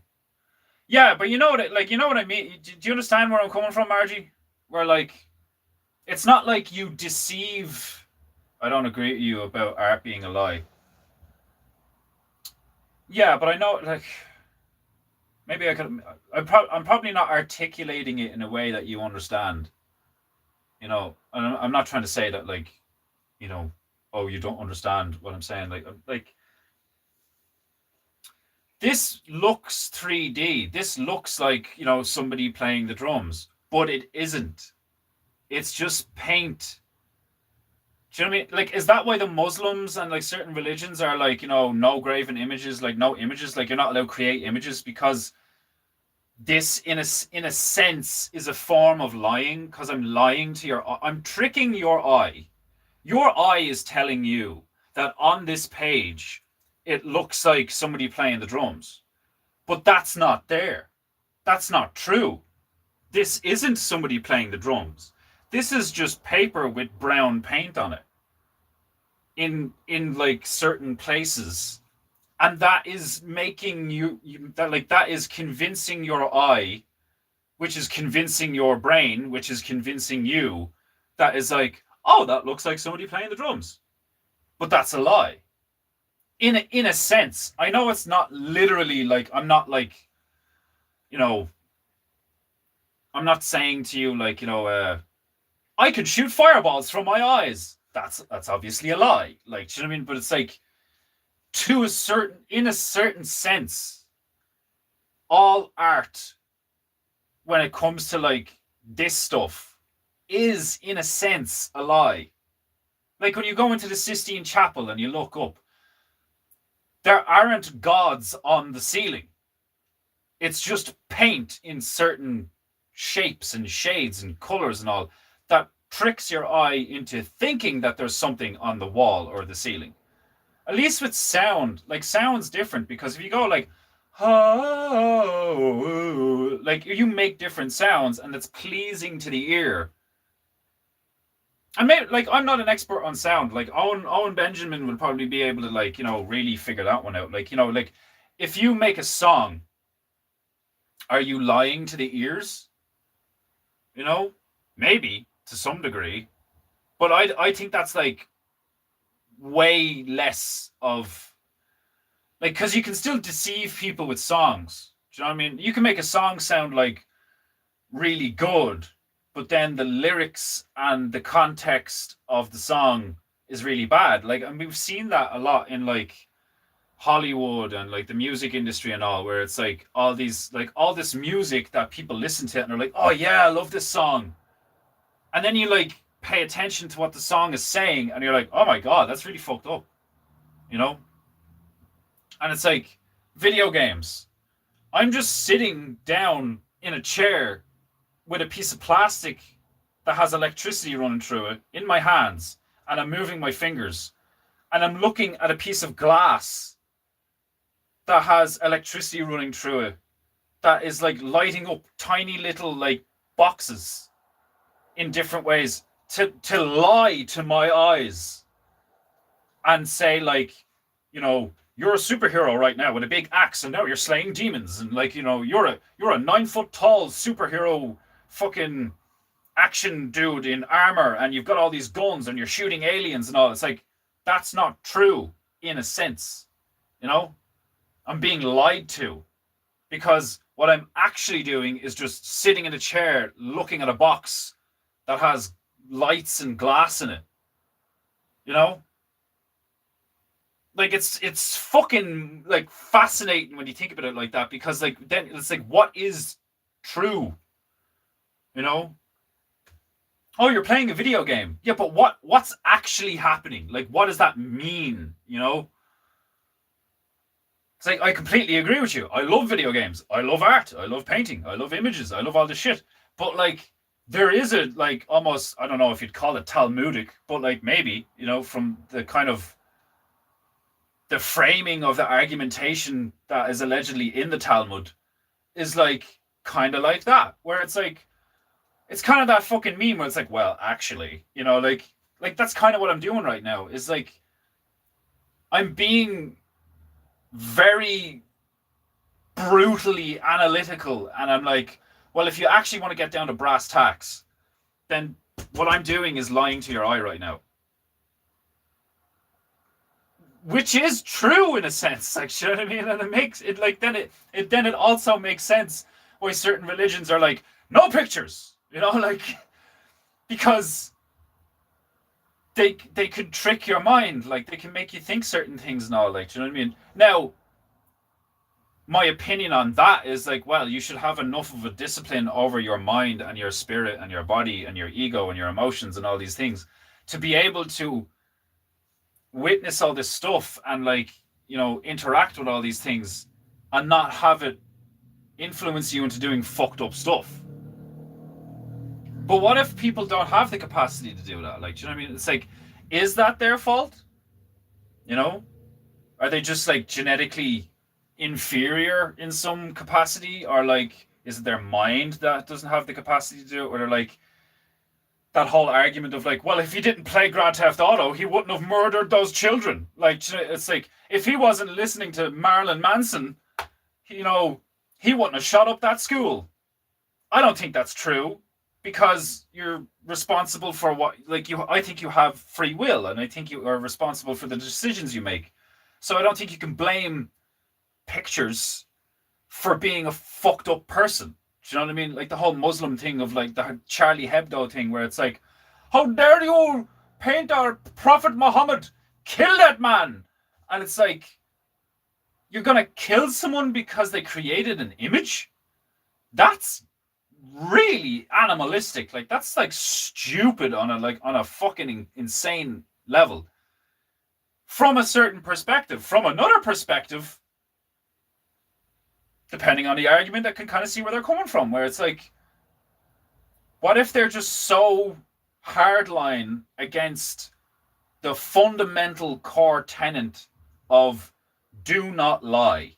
Yeah, but you know what I mean? Do you understand where I'm coming from, Margie? Where, like, it's not like you deceive. I don't agree with you about art being a lie. Yeah, but I know, like, maybe I could. I'm probably not articulating it in a way that you understand. And I'm not trying to say that, like, you know, oh, you don't understand what I'm saying. Like this looks 3D. This looks like, somebody playing the drums, but it isn't. It's just paint. Do you know what I mean? Like, is that why the Muslims and like certain religions are like, no graven images, like no images, like you're not allowed to create images, because this in a sense is a form of lying, because I'm tricking your eye. Your eye is telling you that on this page it looks like somebody playing the drums, but that's not there. That's not true. This isn't somebody playing the drums. This is just paper with brown paint on it in like certain places, and that is making that is convincing your eye, which is convincing your brain, which is convincing you, that is like, oh, that looks like somebody playing the drums, but that's a lie. In a sense, I know it's not literally, like, I'm not like, you know I'm not saying to you, like, I can shoot fireballs from my eyes. That's obviously a lie. Like, do you know what I mean? But it's like, in a certain sense, all art, when it comes to like this stuff, is in a sense a lie. Like when you go into the Sistine Chapel and you look up, there aren't gods on the ceiling. It's just paint in certain shapes and shades and colors and all that tricks your eye into thinking that there's something on the wall or the ceiling. At least with sound, like, sound's different, because if you go like, oh, like, you make different sounds and it's pleasing to the ear. And maybe, like, I'm not an expert on sound. Like, Owen Benjamin would probably be able to, like, really figure that one out. Like, like, if you make a song, are you lying to the ears? Maybe to some degree, but I think that's like way less of, like, because you can still deceive people with songs. Do you know what I mean? You can make a song sound like really good, but then the lyrics and the context of the song is really bad. Like, and we've seen that a lot in like Hollywood and like the music industry and all, where it's like all this music that people listen to and they're like, oh yeah, I love this song. And then you like pay attention to what the song is saying and you're like, oh my God, that's really fucked up. And it's like video games. I'm just sitting down in a chair with a piece of plastic that has electricity running through it in my hands, and I'm moving my fingers, and I'm looking at a piece of glass that has electricity running through it, that is like lighting up tiny little like boxes in different ways, to lie to my eyes and say, like, you're a superhero right now with a big axe, and now you're slaying demons, and like, you're a 9 foot tall superhero fucking action dude in armor, and you've got all these guns and you're shooting aliens and all. It's like, that's not true in a sense, you know I'm being lied to, because what I'm actually doing is just sitting in a chair looking at a box that has lights and glass in it. You know? Like it's fucking like fascinating when you think about it like that, because like then it's like, what is true? You know? Oh, you're playing a video game. Yeah, but what's actually happening? Like, what does that mean? You know? It's like, I completely agree with you. I love video games. I love art. I love painting. I love images. I love all this shit. But like, there is a like almost, I don't know if you'd call it Talmudic, but like maybe, you know, from the kind of the framing of the argumentation that is allegedly in the Talmud, is like kind of like that, where it's like, it's kind of that fucking meme where it's like, well, actually, you know, like that's kind of what I'm doing right now. Is like, I'm being very brutally analytical, and I'm like, well, if you actually want to get down to brass tacks, then what I'm doing is lying to your eye right now. Which is true in a sense, like, you know what I mean? And it makes it like, then it also makes sense why certain religions are like, no pictures, you know, like, because they could trick your mind, like they can make you think certain things and all, like, do you know what I mean? Now, my opinion on that is like, well, you should have enough of a discipline over your mind and your spirit and your body and your ego and your emotions and all these things to be able to witness all this stuff and, like, you know, interact with all these things and not have it influence you into doing fucked up stuff. But what if people don't have the capacity to do that? Like, do you know what I mean? It's like, is that their fault? You know? Are they just like genetically inferior in some capacity? Or like, is it their mind that doesn't have the capacity to do it? Or they're like, that whole argument of like, well, if he didn't play Grand Theft Auto, he wouldn't have murdered those children. Like, it's like, if he wasn't listening to Marilyn Manson, you know, he wouldn't have shot up that school. I don't think that's true, because you're responsible for what, like, I think you have free will, and I think you are responsible for the decisions you make. So I don't think you can blame pictures for being a fucked up person. Do you know what I mean? Like the whole Muslim thing of like the Charlie Hebdo thing, where it's like, how dare you paint our Prophet Muhammad? Kill that man! And it's like, you're gonna kill someone because they created an image? That's really animalistic. Like, that's like stupid on a fucking insane level. From a certain perspective. From another perspective, depending on the argument, I can kind of see where they're coming from, where it's like, what if they're just so hardline against the fundamental core tenet of do not lie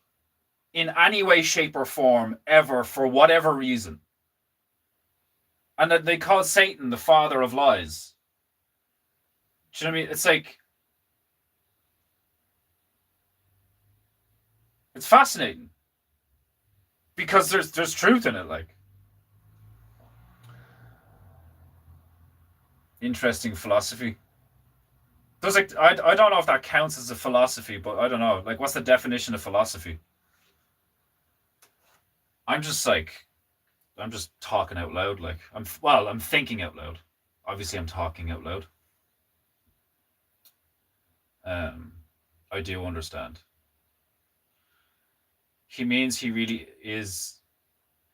in any way, shape, or form, ever, for whatever reason, and that they call Satan the father of lies? Do you know what I mean? It's like, it's fascinating, because there's truth in it. Like, interesting philosophy. There's like, I don't know if that counts as a philosophy, but I don't know. Like, what's the definition of philosophy? I'm just talking out loud. Like, I'm thinking out loud. Obviously, I'm talking out loud. I do understand. He means he really is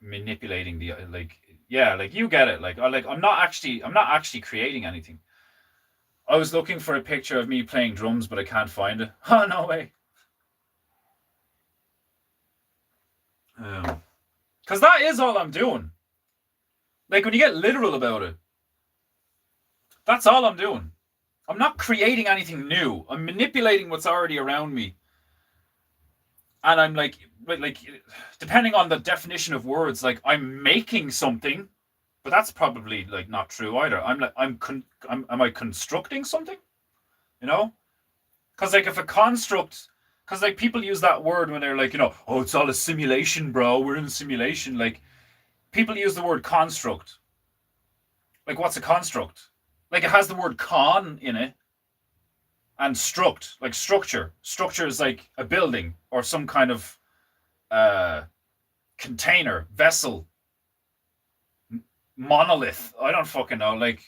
manipulating the, like, yeah, like, you get it. Like, I'm not actually creating anything. I was looking for a picture of me playing drums, but I can't find it. Oh, no way. Because that is all I'm doing. Like, when you get literal about it, that's all I'm doing. I'm not creating anything new. I'm manipulating what's already around me. And I'm like, depending on the definition of words, like, I'm making something, but that's probably like not true either. Am I constructing something? You know? Because like, if a construct, because like, people use that word when they're like, you know, oh, it's all a simulation, bro. We're in a simulation. Like, people use the word construct. Like, what's a construct? Like, it has the word con in it. and like structure. Structure is like a building or some kind of container, vessel, monolith. I don't fucking know. Like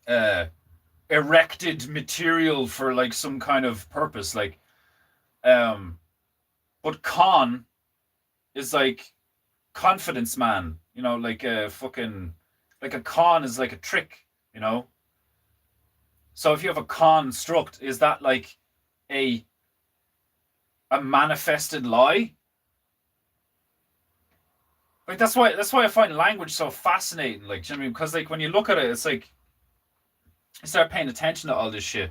uh, erected material for like some kind of purpose. Like, but con is like confidence man. You know, like a fucking like a con is like a trick. You know. So if you have a construct, is that like a a manifested lie? Like that's why I find language so fascinating. Like, do you know what I mean? Because like when you look at it, it's like you start paying attention to all this shit.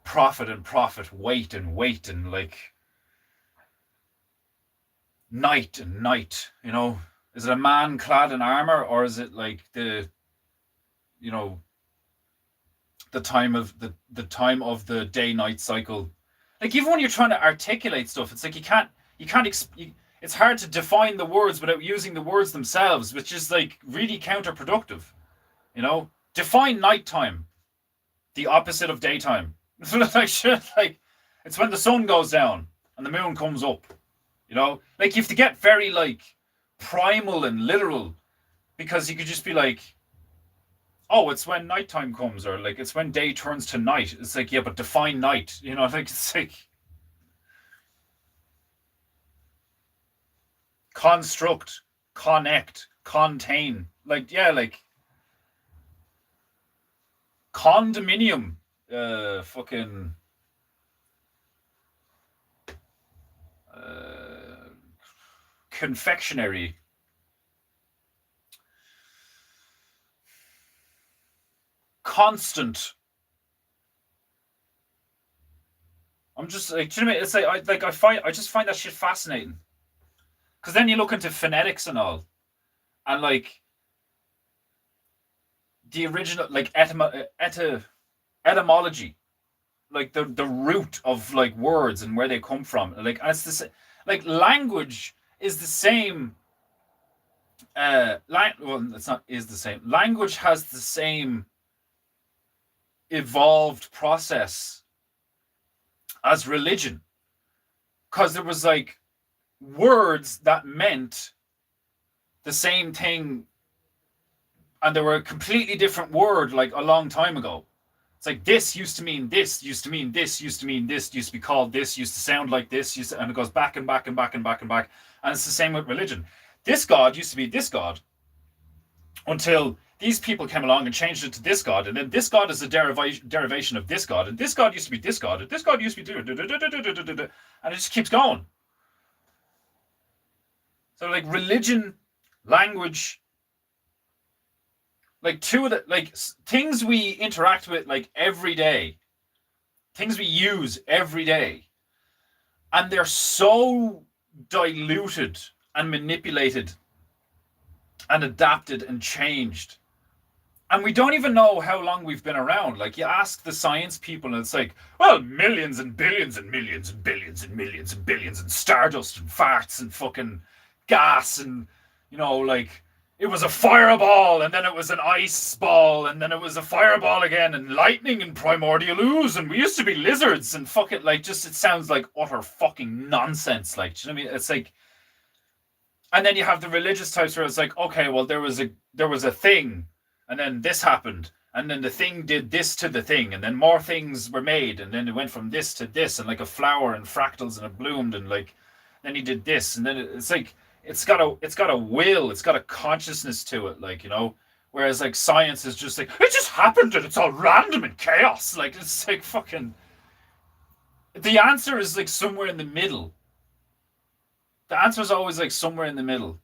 Profit and profit, weight and like night and night, you know? Is it a man clad in armor or is it like you know, the time of the day night cycle? Like even when you're trying to articulate stuff, it's like it's hard to define the words without using the words themselves, which is like really counterproductive. You know, define nighttime, the opposite of daytime. Like shit, like it's when the sun goes down and the moon comes up. You know, like you have to get very like primal and literal because you could just be like, oh, it's when nighttime comes, or like it's when day turns to night. It's like, yeah, but define night. You know, like it's like construct, connect, contain. Like, yeah, like condominium, fucking uh, confectionery. Constant. I'm just like, do you know what I mean? It's like I just find that shit fascinating. Because then you look into phonetics and all, and like the original, like etymology, like the root of like words and where they come from. Like, and it's this, like language is the same. Well, it's not is the same. Language has the same evolved process as religion, because there was like words that meant the same thing and they were a completely different word like a long time ago. It's like this used to mean this, used to mean this, used to mean this, used to be called this, used to sound like this, and it goes back and back and back and back and back. And it's the same with religion. This God used to be this God until these people came along and changed it to this God, and then this God is a derivation of this God, and this God used to be this God, and this God used to be and it just keeps going. So like religion, language, like two of the like things we interact with like every day, things we use every day, and they're so diluted and manipulated and adapted and changed, and we don't even know how long we've been around. Like you ask the science people and it's like, well, millions and billions and millions and billions and millions and billions and stardust and farts and fucking gas, and you know, like it was a fireball and then it was an ice ball and then it was a fireball again and lightning and primordial ooze and we used to be lizards and fuck it, like just it sounds like utter fucking nonsense. Like, do you know what I mean? It's like, and then you have the religious types where it's like, okay, well there was a thing and then this happened and then the thing did this to the thing and then more things were made and then it went from this to this and like a flower and fractals and it bloomed and like then he did this and then it's like it's got a will, it's got a consciousness to it, like, you know, whereas like science is just like it just happened and it's all random and chaos. Like it's like fucking the answer is like somewhere in the middle. The answer is always like somewhere in the middle.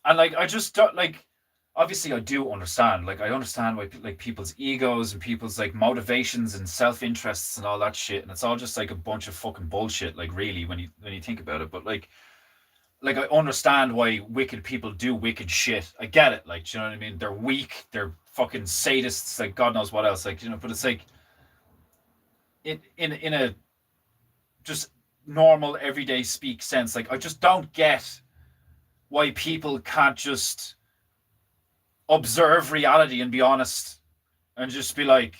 And like I just don't like, obviously I do understand, like I understand why like people's egos and people's like motivations and self-interests and all that shit, and it's all just like a bunch of fucking bullshit, like really when you think about it. But like I understand why wicked people do wicked shit. I get it, like, do you know what I mean? They're weak, they're fucking sadists, like God knows what else, like, you know. But it's like in a just normal everyday speak sense, like I just don't get why people can't just observe reality and be honest and just be like,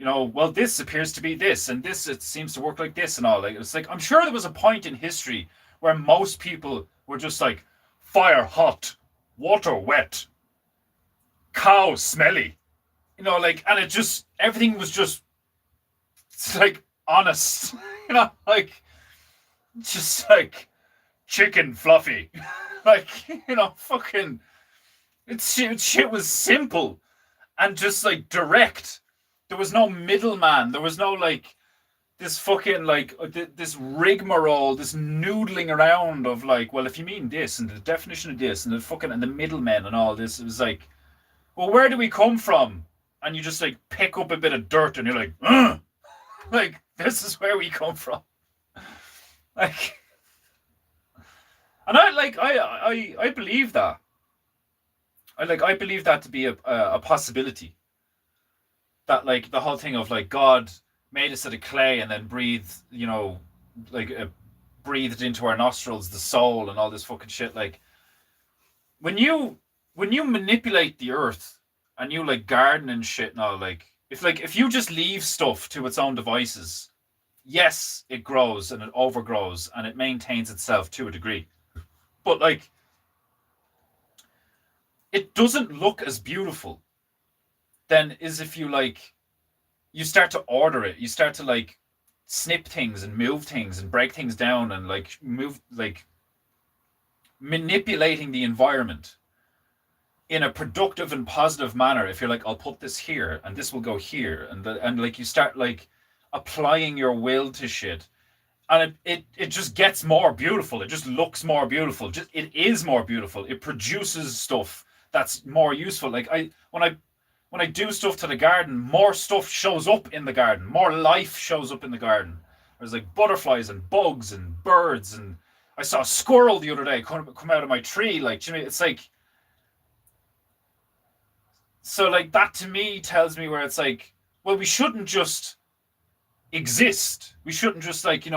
well, this appears to be this, and this, it seems to work like this, and all. Like, it's like, I'm sure there was a point in history where most people were just like, fire hot, water wet, cow smelly, like, and it just, everything was just, it's like, honest, like, just like chicken fluffy, like, fucking, shit was simple and just like direct. There was no middleman. There was no like this fucking like this rigmarole, this noodling around of like, well, if you mean this and the definition of this and the fucking and the middlemen and all this, it was like, well, where do we come from? And you just like pick up a bit of dirt and you're like, ugh! Like, this is where we come from. Like, and I believe that. I believe that to be a possibility. That like the whole thing of like God made us out of clay and then breathed, like breathed into our nostrils the soul and all this fucking shit. Like, when you manipulate the earth and you like garden and shit now, like if you just leave stuff to its own devices, yes, it grows and it overgrows and it maintains itself to a degree. But like, it doesn't look as beautiful then is if you like, you start to order it, you start to like snip things and move things and break things down and like move, like manipulating the environment in a productive and positive manner. If you're like, I'll put this here and this will go here, and like you start like applying your will to shit, and it just gets more beautiful. It just looks more beautiful. Just, it is more beautiful. It produces stuff that's more useful. Like when I do stuff to the garden, more stuff shows up in the garden. More life shows up in the garden. There's like butterflies and bugs and birds, and I saw a squirrel the other day come out of my tree. Like, it's like, so like that to me tells me where it's like, well, we shouldn't just exist. We shouldn't just like,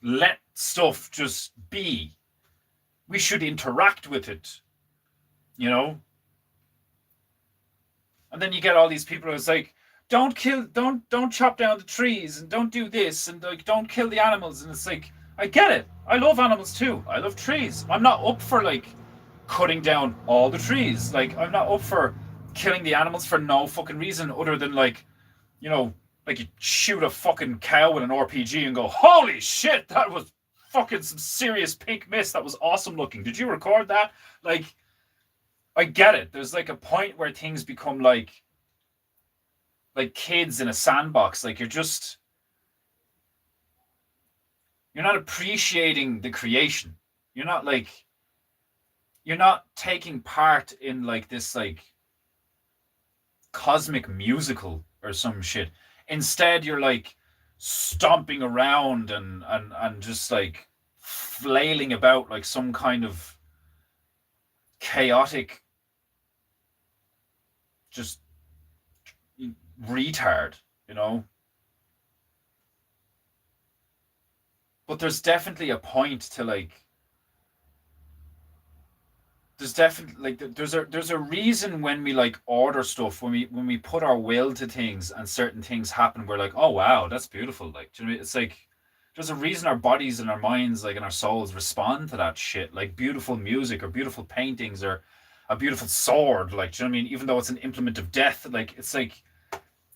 let stuff just be. We should interact with it, And then you get all these people who's like, don't chop down the trees and don't do this and like don't kill the animals. And it's like, I get it. I love animals too. I love trees. I'm not up for like cutting down all the trees. Like, I'm not up for killing the animals for no fucking reason other than like, like you shoot a fucking cow with an RPG and go, holy shit, that was fucking some serious pink mist. That was awesome looking. Did you record that? Like, I get it. There's like a point where things become like kids in a sandbox. Like, you're not appreciating the creation. You're not taking part in like this like cosmic musical or some shit. Instead, you're like stomping around and just like flailing about like some kind of chaotic just retard, But there's definitely a point to like, there's a reason when we like order stuff, when we put our will to things and certain things happen, we're like, oh wow, that's beautiful. Like, do you know what I mean? It's like, there's a reason our bodies and our minds, like, and our souls respond to that shit, like beautiful music or beautiful paintings or a beautiful sword. Like, do you know what I mean? Even though it's an implement of death, like, it's like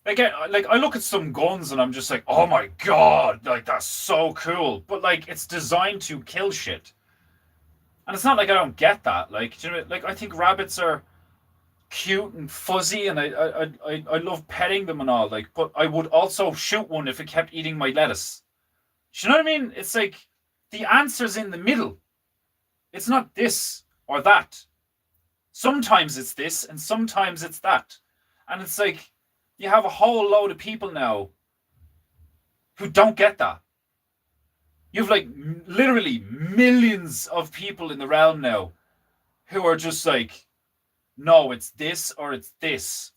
I look at some guns and I'm just like, oh my god, like, that's so cool. But like, it's designed to kill shit. And it's not like I don't get that. Like, do you know, like, I think rabbits are cute and fuzzy, and I love petting them and all. Like, but I would also shoot one if it kept eating my lettuce. Do you know what I mean? It's like the answer's in the middle. It's not this or that. Sometimes it's this, and sometimes it's that. And it's like, you have a whole load of people now who don't get that. You've like literally millions of people in the realm now who are just like, no, it's this or it's this.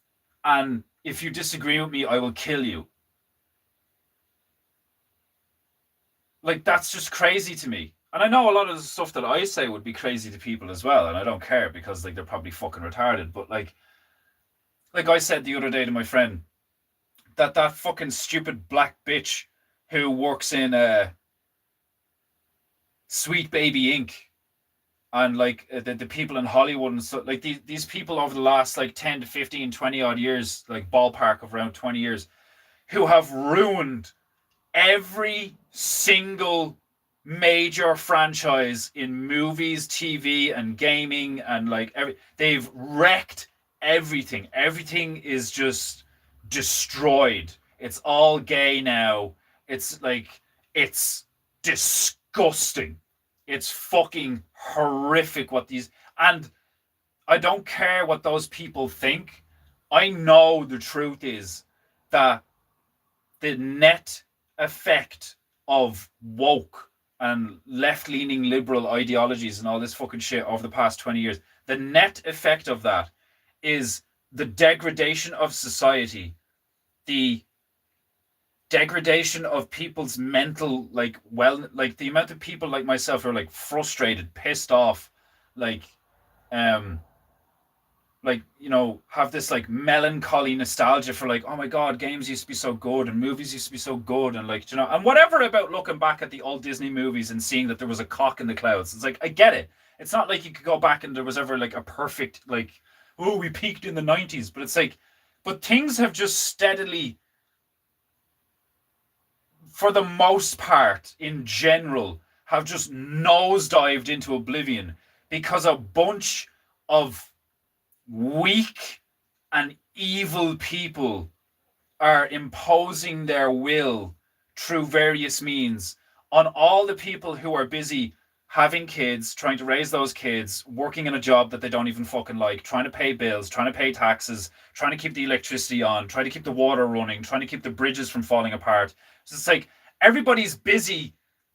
And if you disagree with me, I will kill you. Like, that's just crazy to me. And I know a lot of the stuff that I say would be crazy to people as well. And I don't care because like they're probably fucking retarded. But like, Like I said the other day to my friend, that fucking stupid black bitch who works in Sweet Baby Inc. and like the people in Hollywood and stuff, like these people over the last like 10 to 15, 20 odd years, like ballpark of around 20 years, who have ruined every single major franchise in movies, TV, and gaming, and like they've wrecked everything. Everything is just destroyed. It's all gay now. It's like it's disgusting. It's fucking horrific what these, and I don't care what those people think. I know the truth is that the net effect of woke and left-leaning liberal ideologies and all this fucking shit over the past 20 years, the net effect of that is the degradation of society, the degradation of people's mental, like, well, like the amount of people like myself who are like frustrated, pissed off, like you know, have this like melancholy nostalgia for like, oh my god, games used to be so good and movies used to be so good, and like, you know, and whatever about looking back at the old Disney movies and seeing that there was a cock in the clouds. It's like, I get it. It's not like you could go back and there was ever like a perfect, like, oh, we peaked in the 90s, but it's like, but things have just steadily, for the most part, in general, have just nosedived into oblivion because a bunch of weak and evil people are imposing their will through various means on all the people who are busy having kids, trying to raise those kids, working in a job that they don't even fucking like, trying to pay bills, trying to pay taxes, trying to keep the electricity on, trying to keep the water running, trying to keep the bridges from falling apart. So it's like everybody's busy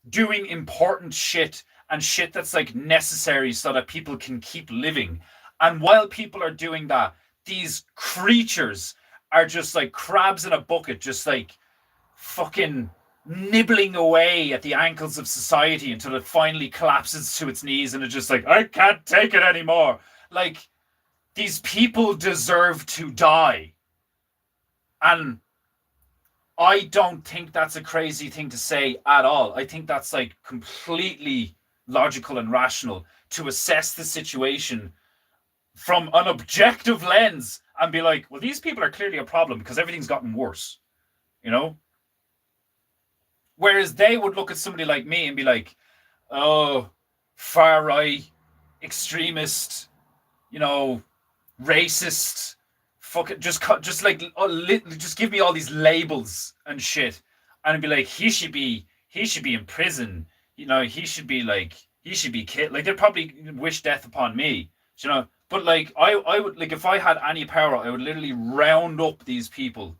doing important shit and shit that's like necessary so that people can keep living. And while people are doing that, these creatures are just like crabs in a bucket, just like fucking nibbling away at the ankles of society until it finally collapses to its knees and it's just like, I can't take it anymore. Like, these people deserve to die. And I don't think that's a crazy thing to say at all. I think that's like completely logical and rational to assess the situation from an objective lens and be like, well, these people are clearly a problem because everything's gotten worse, you know? Whereas they would look at somebody like me and be like, oh, far right, extremist, you know, racist, fucking just just give me all these labels and shit, and I'd be like, he should be in prison, you know, he should be killed. Like, they'd probably wish death upon me, you know. But like, I would, like, if I had any power, I would literally round up these people.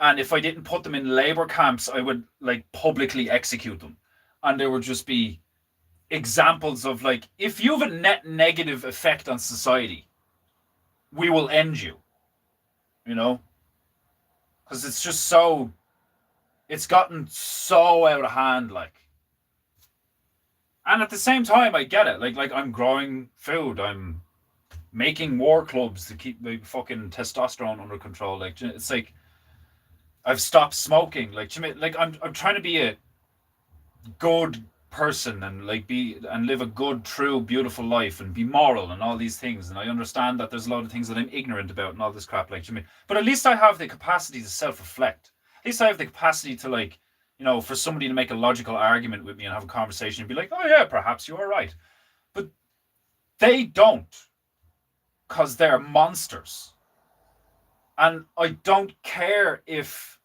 And if I didn't put them in labor camps, I would like publicly execute them. And there would just be examples of like, if you have a net negative effect on society, we will end you. You know? Because it's just so, it's gotten so out of hand, like. And at the same time, I get it. Like I'm growing food. I'm making war clubs to keep my fucking testosterone under control. Like, it's like, I've stopped smoking. Like, I'm trying to be a good person and like live a good, true, beautiful life and be moral and all these things. And I understand that there's a lot of things that I'm ignorant about and all this crap. Like, but at least I have the capacity to self-reflect. At least I have the capacity to, like, you know, for somebody to make a logical argument with me and have a conversation and be like, oh yeah, perhaps you are right. But they don't, because they're monsters. And I don't care if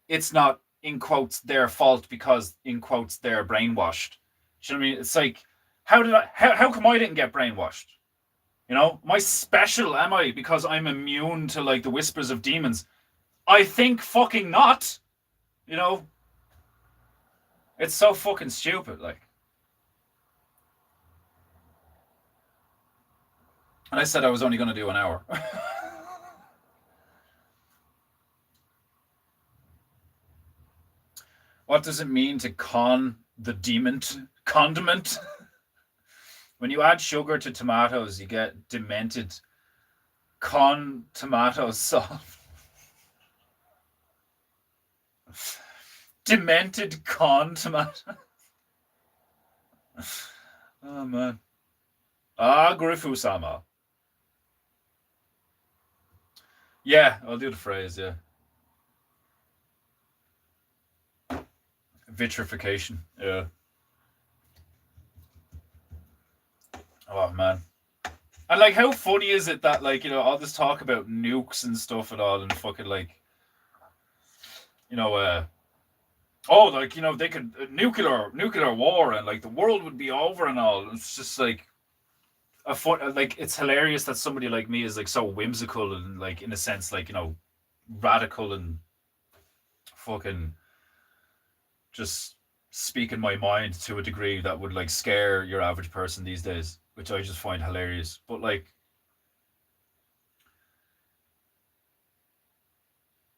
it's not, in quotes, their fault because, in quotes, they're brainwashed. Do you know what I mean? It's like, how come I didn't get brainwashed? You know, am I special? Am I because I'm immune to like the whispers of demons? I think fucking not. You know, it's so fucking stupid. Like, and I said I was only going to do an hour. What does it mean to condiment? When you add sugar to tomatoes, you get demented. Con tomato sauce. Demented con tomato. Oh man. Grifu-sama. Yeah, I'll do the phrase, yeah. Vitrification. Yeah. Oh man. And like how funny is it that like, all this talk about nukes and stuff and all and fucking like you know, like, they could nuclear war and like the world would be over and all. It's just like like it's hilarious that somebody like me is like so whimsical and like in a sense like, radical and fucking just speaking my mind to a degree that would like scare your average person these days, which I just find hilarious. But like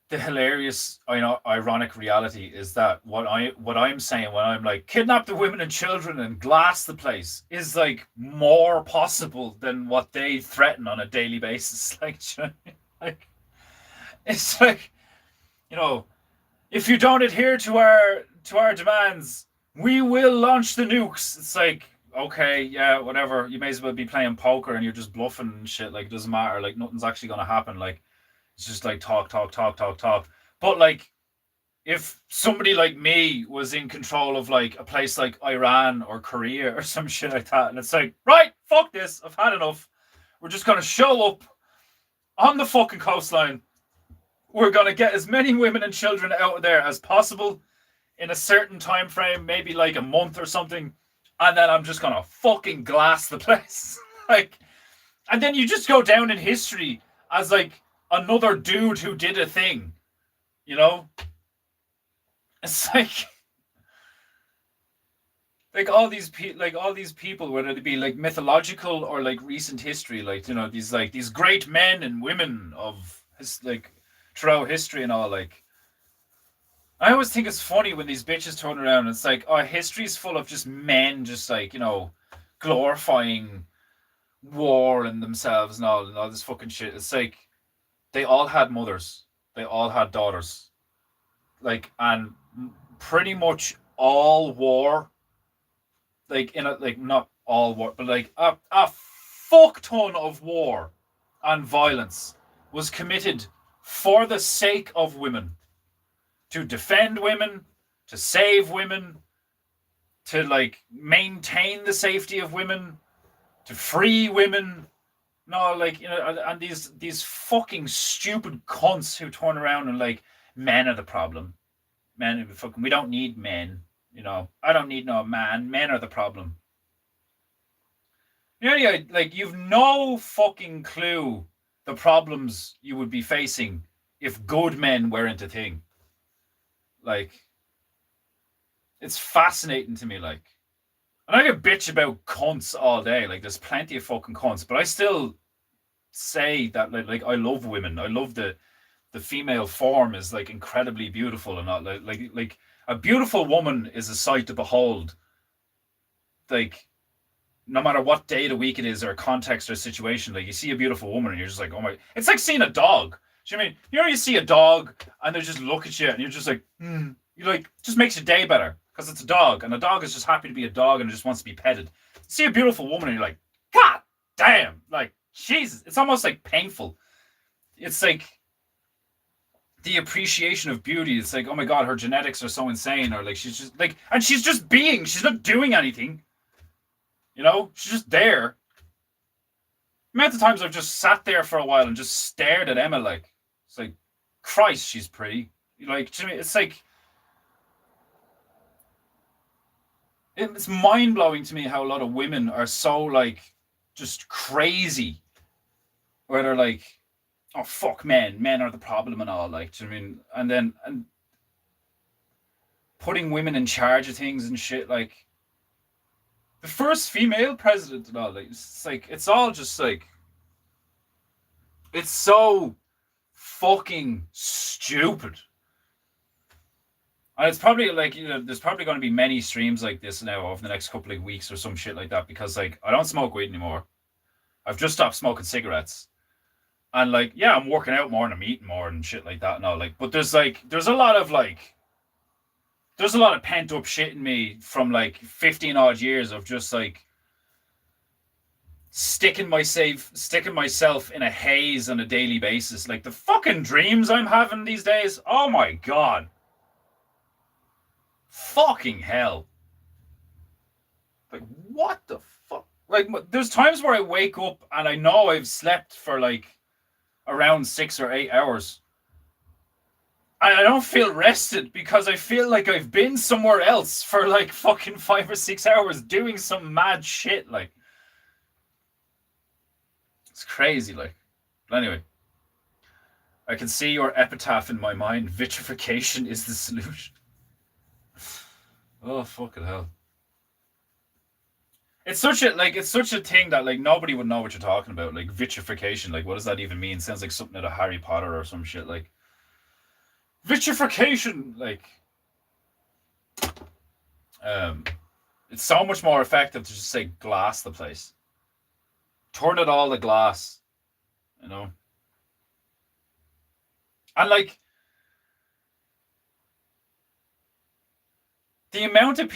the hilarious, ironic reality is that what I'm saying when I'm like kidnap the women and children and glass the place is like more possible than what they threaten on a daily basis. Like, like it's like, if you don't adhere to our demands, we will launch the nukes. It's like, okay, yeah, whatever. You may as well be playing poker and you're just bluffing and shit. Like, it doesn't matter. Like, nothing's actually gonna happen. Like, it's just like talk, talk, talk, talk, talk. But like, if somebody like me was in control of like a place like Iran or Korea or some shit like that, and it's like, right, fuck this, I've had enough. We're just gonna show up on the fucking coastline. We're gonna get as many women and children out of there as possible in a certain time frame, maybe like a month or something, and then I'm just gonna fucking glass the place. Like, and then you just go down in history as like another dude who did a thing, It's like all these people, whether they be like mythological or like recent history, like these great men and women of like throughout history and all. Like, I always think it's funny when these bitches turn around and it's like, oh, history's full of just men, just like glorifying war and themselves and all this fucking shit. It's like they all had mothers, they all had daughters, like, and pretty much all war, like not all war, but like a fuck ton of war and violence was committed for the sake of women, to defend women, to save women, to like maintain the safety of women, to free women. No, like, and these fucking stupid cunts who turn around and like, men are the problem. Men, fucking, we don't need men. I don't need no man. Men are the problem. Like, you've no fucking clue the problems you would be facing if good men weren't a thing. Like, it's fascinating to me, like. And I can bitch about cunts all day. Like, there's plenty of fucking cunts, but I still say that like I love women. I love the female form is like incredibly beautiful and not like a beautiful woman is a sight to behold. Like, no matter what day of the week it is or context or situation, like you see a beautiful woman and you're just like, oh my, it's like seeing a dog. Do you know what I mean? You see a dog and they just look at you and you're just like, you like, just makes your day better because it's a dog and a dog is just happy to be a dog and it just wants to be petted. You see a beautiful woman and you're like, God damn, like, Jesus, it's almost like painful. It's like the appreciation of beauty. It's like, oh my God, her genetics are so insane, or like she's just like, and she's just being, she's not doing anything. She's just there. The amount of times I've just sat there for a while and just stared at Emma, like, it's like, Christ, she's pretty. Like, to me, it's like, it's mind blowing to me how a lot of women are so like just crazy, where they're like, oh fuck men are the problem and all, like, do you know what I mean? And putting women in charge of things and shit, like the first female president and all, like, it's like, it's all just like, it's so fucking stupid. And it's probably like, there's probably going to be many streams like this now over the next couple of weeks or some shit like that, because like I don't smoke weed anymore. I've just stopped smoking cigarettes. And like, yeah, I'm working out more and I'm eating more and shit like that now. Like, but there's a lot of pent up shit in me from like 15 odd years of just like sticking myself in a haze on a daily basis. Like the fucking dreams I'm having these days. Oh my god. Fucking hell. Like, what the fuck? Like, there's times where I wake up and I know I've slept for like around 6 or 8 hours. And I don't feel rested because I feel like I've been somewhere else for like fucking 5 or 6 hours doing some mad shit. Like, it's crazy. Like, but anyway, I can see your epitaph in my mind. Vitrification is the solution. Oh, fucking hell. It's such a thing that like nobody would know what you're talking about. Like vitrification, like what does that even mean? Sounds like something out of Harry Potter or some shit. Like vitrification, like it's so much more effective to just say glass the place. Turn it all to glass, you know. And like the amount of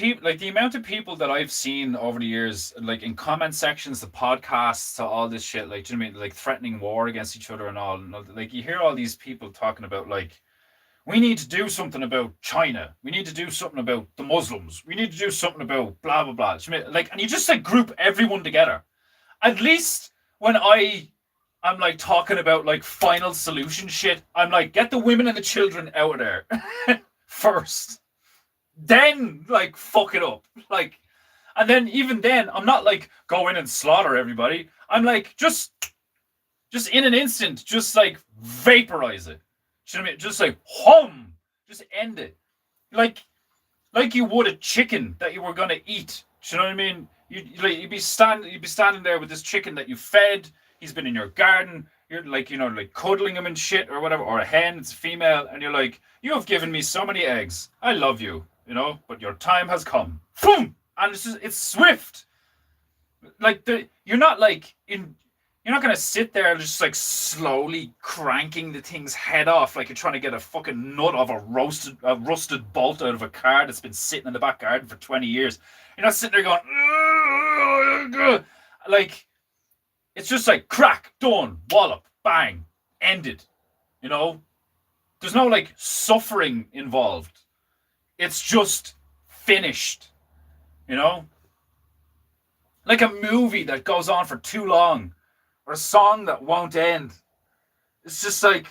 people that I've seen over the years, like in comment sections, the podcasts, to all this shit, like, do you know what I mean? Like threatening war against each other and all. Like you hear all these people talking about like, we need to do something about China. We need to do something about the Muslims. We need to do something about blah blah blah. Do you know what I mean? Like, and you just like group everyone together. At least when I'm like talking about like final solution shit, I'm like, get the women and the children out of there first. Then like fuck it up, like, and then even then I'm not like go in and slaughter everybody. I'm like just in an instant, just like vaporize it. You know what I mean? Just like just end it, like you would a chicken that you were gonna eat. You know what I mean? You'd be standing there with this chicken that you fed. He's been in your garden. You're like, you know, like cuddling him and shit or whatever, or a hen, it's a female, and you're like, you have given me so many eggs. I love you. You know, but your time has come. Boom! And it's swift. Like you're not gonna sit there and just like slowly cranking the thing's head off like you're trying to get a fucking nut off a rusted bolt out of a car that's been sitting in the back garden for 20 years. You're not sitting there going, like, it's just like crack, done, wallop, bang, ended. You know, there's no like suffering involved. It's just finished, you know? Like a movie that goes on for too long, or a song that won't end. It's just like,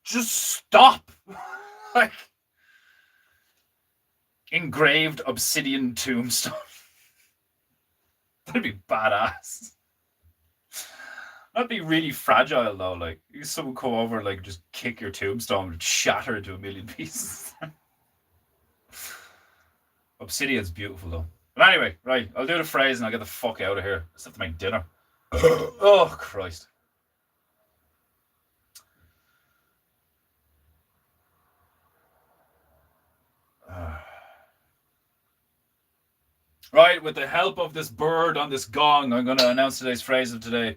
just stop. Like, engraved obsidian tombstone. That'd be badass. That'd be really fragile though. Like, someone come over and like just kick your tombstone and shatter into a million pieces. Obsidian's beautiful though. But anyway, right, I'll do the phrase and I'll get the fuck out of here. I still have to make dinner. Oh, Christ. Right, with the help of this bird on this gong, I'm going to announce today's phrase of today.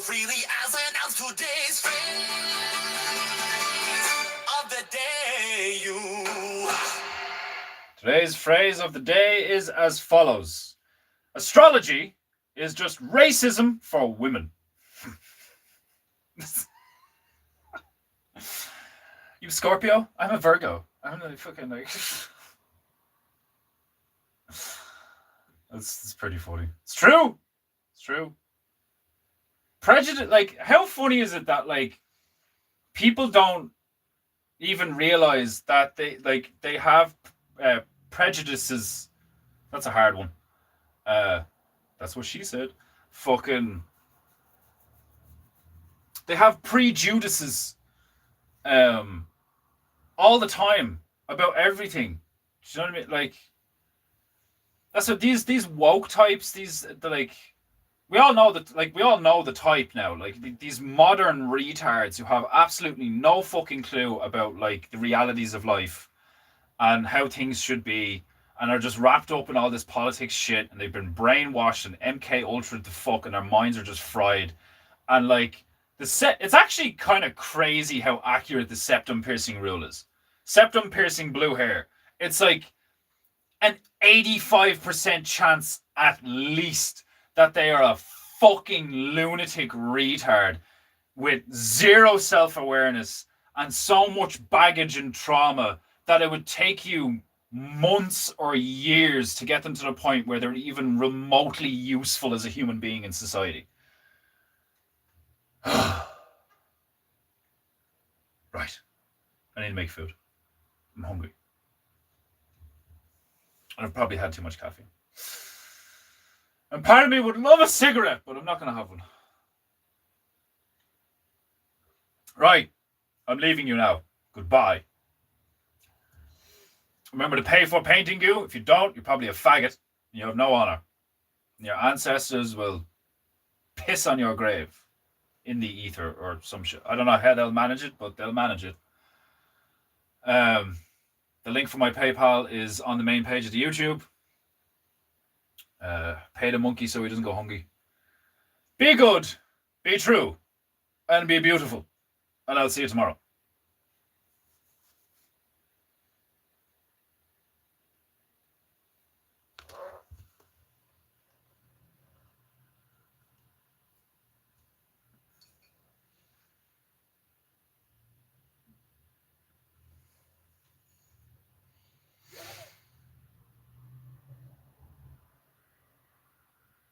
Freely as announced today's phrase of the day. Today's phrase of the day is as follows: astrology is just racism for women. You Scorpio? I'm a Virgo. I'm really fucking like. That's pretty funny. It's true. It's true. Prejudice, like, how funny is it that like people don't even realize that they have prejudices. That's a hard one. That's what she said. Fucking, they have prejudices all the time about everything. Do you know what I mean? Like, that's what these woke types, the like we all know that, like, we all know the type now. Like, these modern retards who have absolutely no fucking clue about, like, the realities of life and how things should be, and are just wrapped up in all this politics shit, and they've been brainwashed and MK Ultra the fuck, and their minds are just fried. And like it's actually kind of crazy how accurate the septum piercing rule is. Septum piercing blue hair. It's like an 85% chance at least that they are a fucking lunatic retard with zero self-awareness and so much baggage and trauma that it would take you months or years to get them to the point where they're even remotely useful as a human being in society. Right. I need to make food. I'm hungry. And I've probably had too much caffeine. And part of me would love a cigarette, but I'm not going to have one. Right. I'm leaving you now. Goodbye. Remember to pay for painting you. If you don't, you're probably a faggot. You have no honor. Your ancestors will piss on your grave in the ether or some shit. I don't know how they'll manage it, but they'll manage it. The link for my PayPal is on the main page of the YouTube. Pay the monkey so he doesn't go hungry. Be good, be true, and be beautiful. And I'll see you tomorrow.